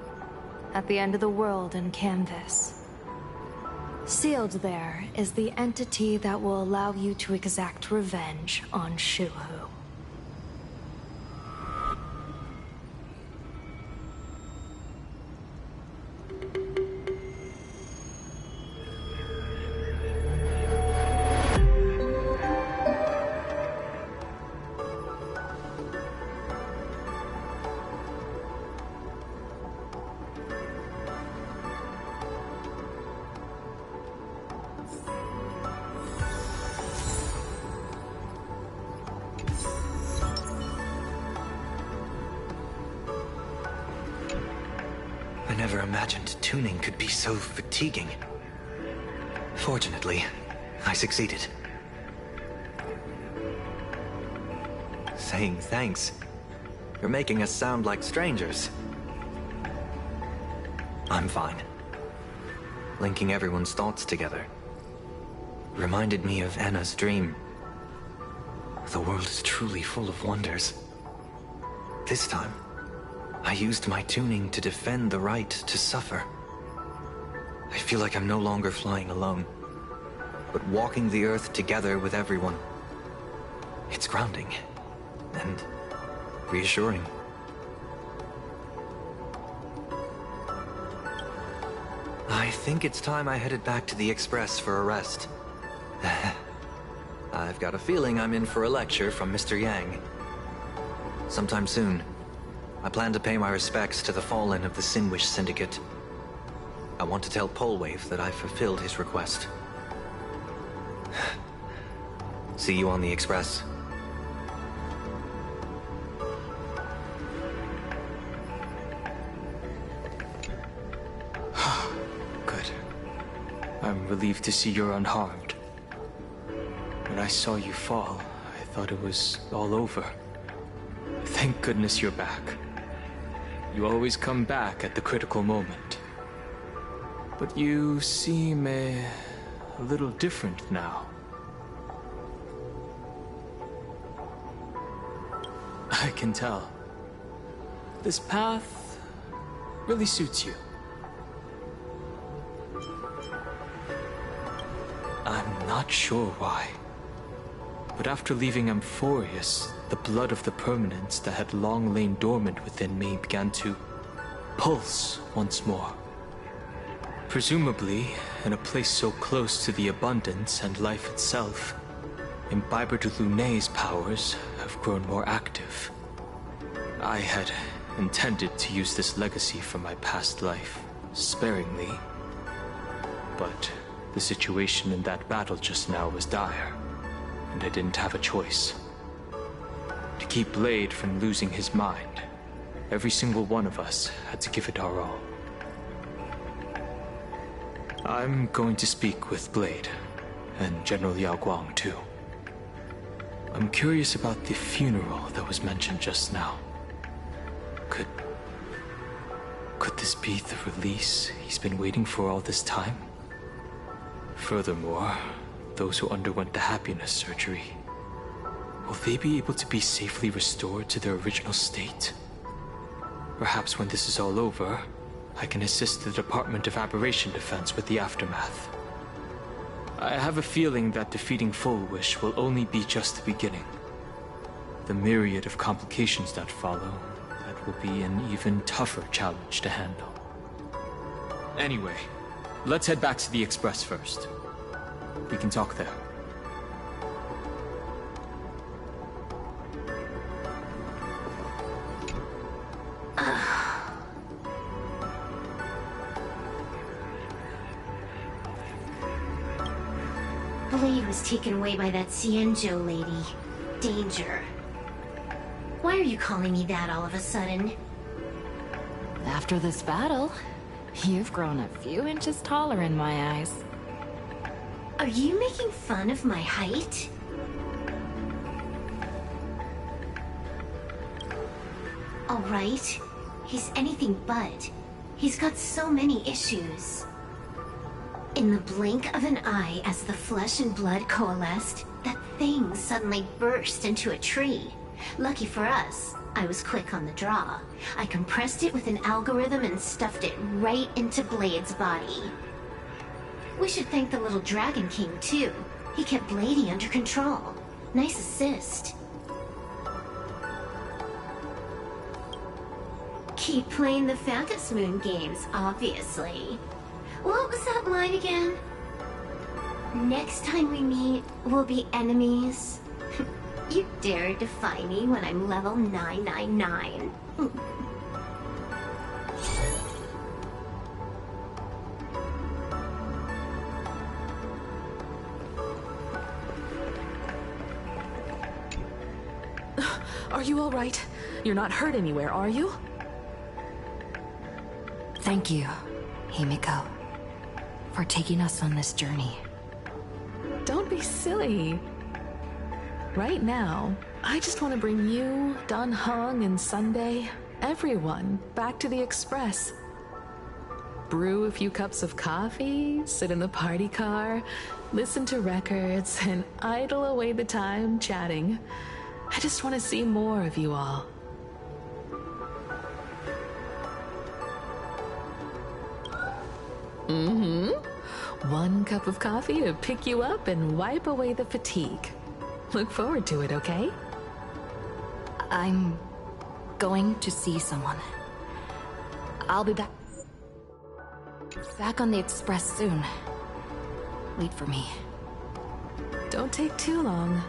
at the end of the world in Canvas. Sealed there is the entity that will allow you to exact revenge on Shuhu. I never imagined tuning could be so fatiguing. Fortunately, I succeeded. Saying thanks. You're making us sound like strangers. I'm fine. Linking everyone's thoughts together reminded me of Anna's dream. The world is truly full of wonders. This time, I used my tuning to defend the right to suffer. I feel like I'm no longer flying alone, but walking the earth together with everyone. It's grounding and reassuring. I think it's time I headed back to the Express for a rest. I've got a feeling I'm in for a lecture from Mr. Yang. Sometime soon, I plan to pay my respects to the fallen of the Sinwish Syndicate. I want to tell Polwave that I've fulfilled his request. See you on the Express. Good. I'm relieved to see you're unharmed. When I saw you fall, I thought it was all over. Thank goodness you're back. You always come back at the critical moment. But you seem a little different now. I can tell. This path really suits you. I'm not sure why, but after leaving Amphorius, the blood of the permanents that had long lain dormant within me began to pulse once more. Presumably, in a place so close to the abundance and life itself, Imbiber de Lunay's powers have grown more active. I had intended to use this legacy from my past life sparingly, but the situation in that battle just now was dire, and I didn't have a choice. To keep Blade from losing his mind, every single one of us had to give it our all. I'm going to speak with Blade, and General Yao Guang too. I'm curious about the funeral that was mentioned just now. Could this be the release he's been waiting for all this time? Furthermore, those who underwent the happiness surgery, will they be able to be safely restored to their original state? Perhaps when this is all over, I can assist the Department of Aberration Defense with the aftermath. I have a feeling that defeating Full Wish will only be just the beginning. The myriad of complications that follow, that will be an even tougher challenge to handle. Anyway, let's head back to the Express first. We can talk there. Blade was taken away by that Cienjo lady. Danger. Why are you calling me that all of a sudden? After this battle, you've grown a few inches taller in my eyes. Are you making fun of my height? Alright, he's anything but. He's got so many issues. In the blink of an eye, as the flesh and blood coalesced, that thing suddenly burst into a tree. Lucky for us, I was quick on the draw. I compressed it with an algorithm and stuffed it right into Blade's body. We should thank the little Dragon King, too. He kept Bladey under control. Nice assist. Keep playing the Phantasmoon Moon games, obviously. What was that line again? Next time we meet, we'll be enemies. You dare defy me when I'm level 999. Are you all right? You're not hurt anywhere, are you? Thank you, Himiko, for taking us on this journey. Don't be silly. Right now, I just want to bring you, Dan Heng, and Sunday, everyone, back to the Express. Brew a few cups of coffee, sit in the party car, listen to records, and idle away the time chatting. I just want to see more of you all. One cup of coffee to pick you up and wipe away the fatigue. Look forward to it, okay? I'm going to see someone. I'll be back on the Express soon. Wait for me. Don't take too long.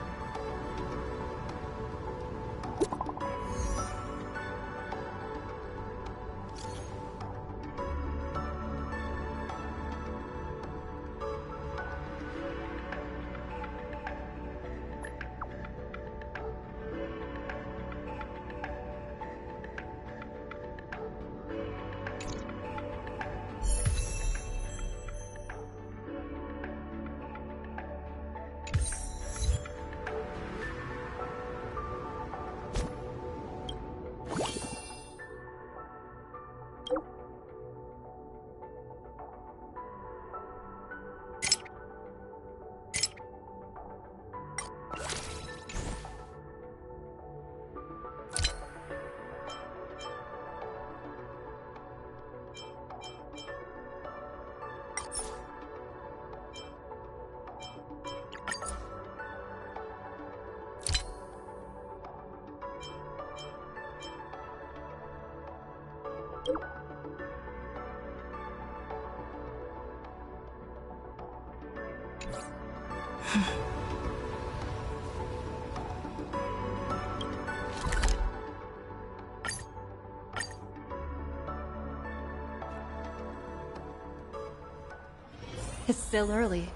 It's still early.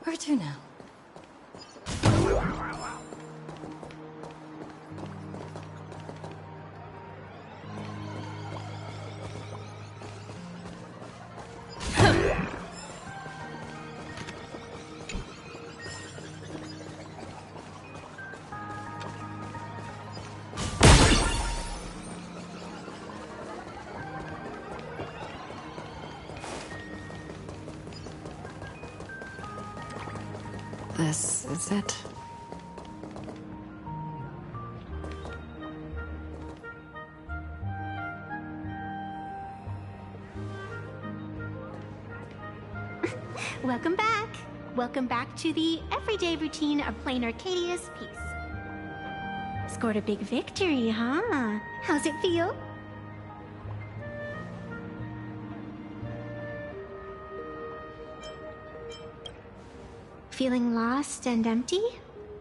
Where to now? This is it. Welcome back. Welcome back to the everyday routine of Plain Arcadia's peace. Scored a big victory, huh? How's it feel? Feeling lost and empty?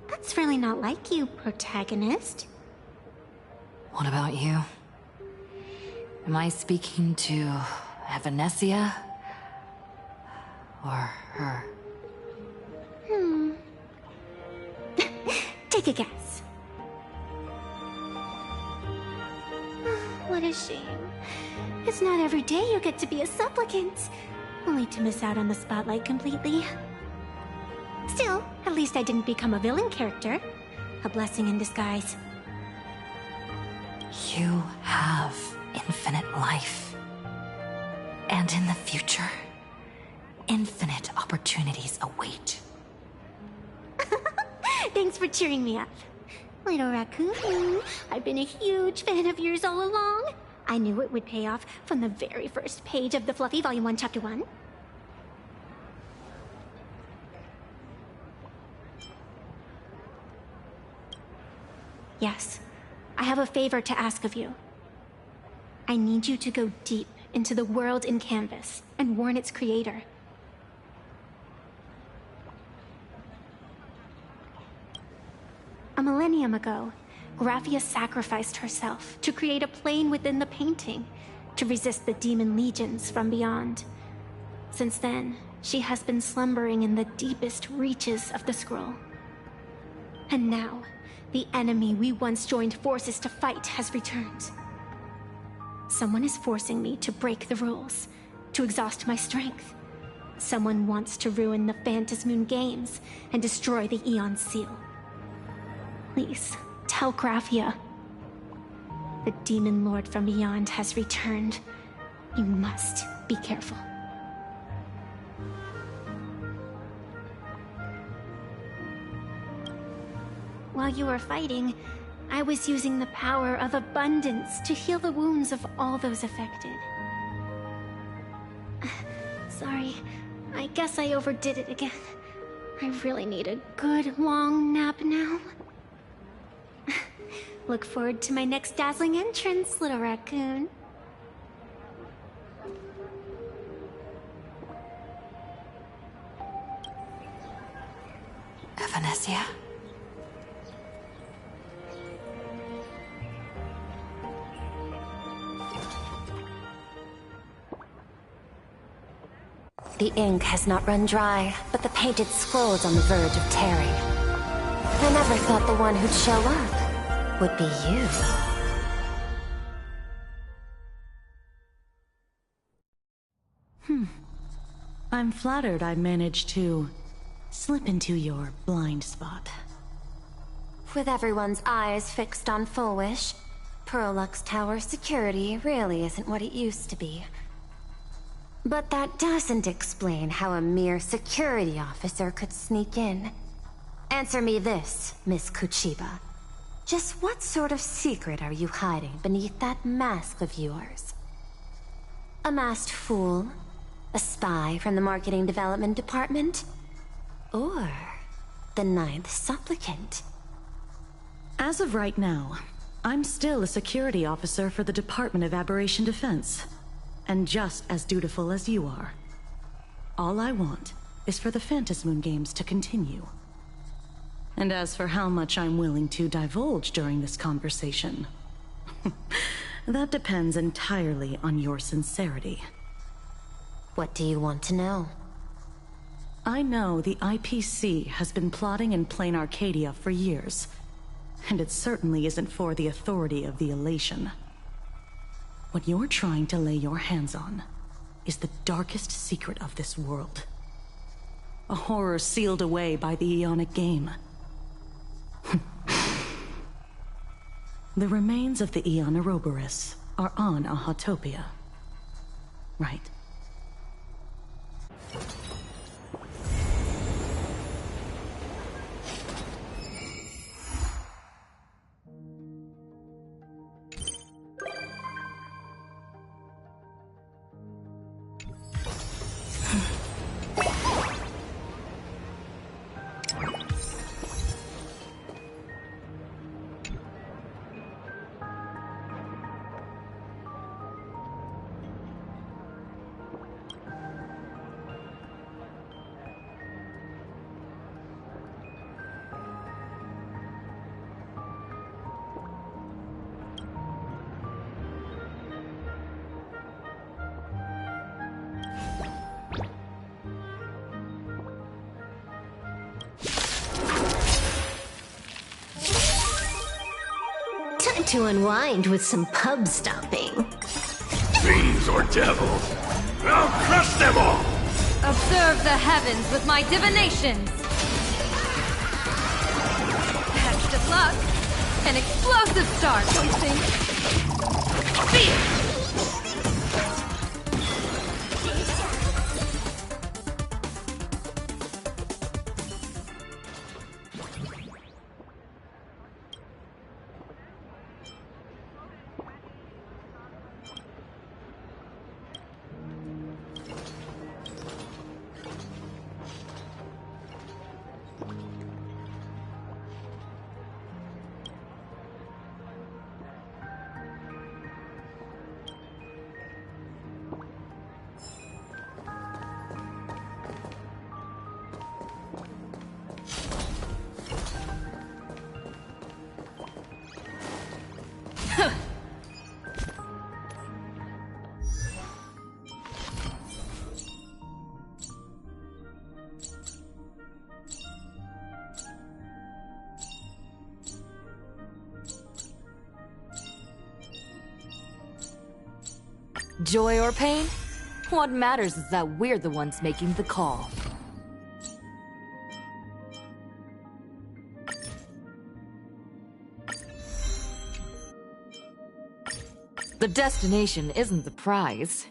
That's really not like you, protagonist. What about you? Am I speaking to Evanesia? Or her? Take a guess. What a shame. It's not every day you get to be a supplicant, only to miss out on the spotlight completely. Still, at least I didn't become a villain character. A blessing in disguise. You have infinite life. And in the future, infinite opportunities await. Thanks for cheering me up. Little raccoon, I've been a huge fan of yours all along. I knew it would pay off from the very first page of the Fluffy Volume 1, Chapter 1. Yes, I have a favor to ask of you. I need you to go deep into the world in Canvas and warn its creator. A millennium ago, Graphia sacrificed herself to create a plane within the painting to resist the demon legions from beyond. Since then, she has been slumbering in the deepest reaches of the scroll. And now, the enemy we once joined forces to fight has returned. Someone is forcing me to break the rules, to exhaust my strength. Someone wants to ruin the Phantasmoon Games and destroy the Eon Seal. Please, tell Graphia. The Demon Lord from beyond has returned. You must be careful. While you were fighting, I was using the power of abundance to heal the wounds of all those affected. Sorry, I guess I overdid it again. I really need a good long nap now. Look forward to my next dazzling entrance, little raccoon. Anastasia. The ink has not run dry, but the painted scroll's on the verge of tearing. I never thought the one who'd show up would be you. I'm flattered I managed to slip into your blind spot. With everyone's eyes fixed on Full Wish, Prolux Tower security really isn't what it used to be. But that doesn't explain how a mere security officer could sneak in. Answer me this, Miss Kuchiba. Just what sort of secret are you hiding beneath that mask of yours? A masked fool? A spy from the Marketing Development Department? Or the Ninth Supplicant? As of right now, I'm still a security officer for the Department of Aberration Defense. And just as dutiful as you are. All I want is for the Phantasmoon Games to continue. And as for how much I'm willing to divulge during this conversation, that depends entirely on your sincerity. What do you want to know? I know the IPC has been plotting in Plain Arcadia for years, and it certainly isn't for the authority of the Elation. What you're trying to lay your hands on is the darkest secret of this world. A horror sealed away by the Aeonic Game. The remains of the Aeon Ouroboros are on Ahatopia. Right. Time to unwind with some pub stomping. Fiends or devils, I'll crush them all! Observe the heavens with my divinations! Best of luck! An explosive start, don't you think? Fear! Joy or pain? What matters is that we're the ones making the call. The destination isn't the prize.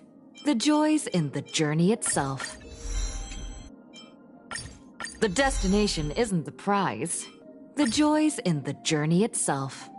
The joy's in the journey itself. The destination isn't the prize. The joy's in the journey itself.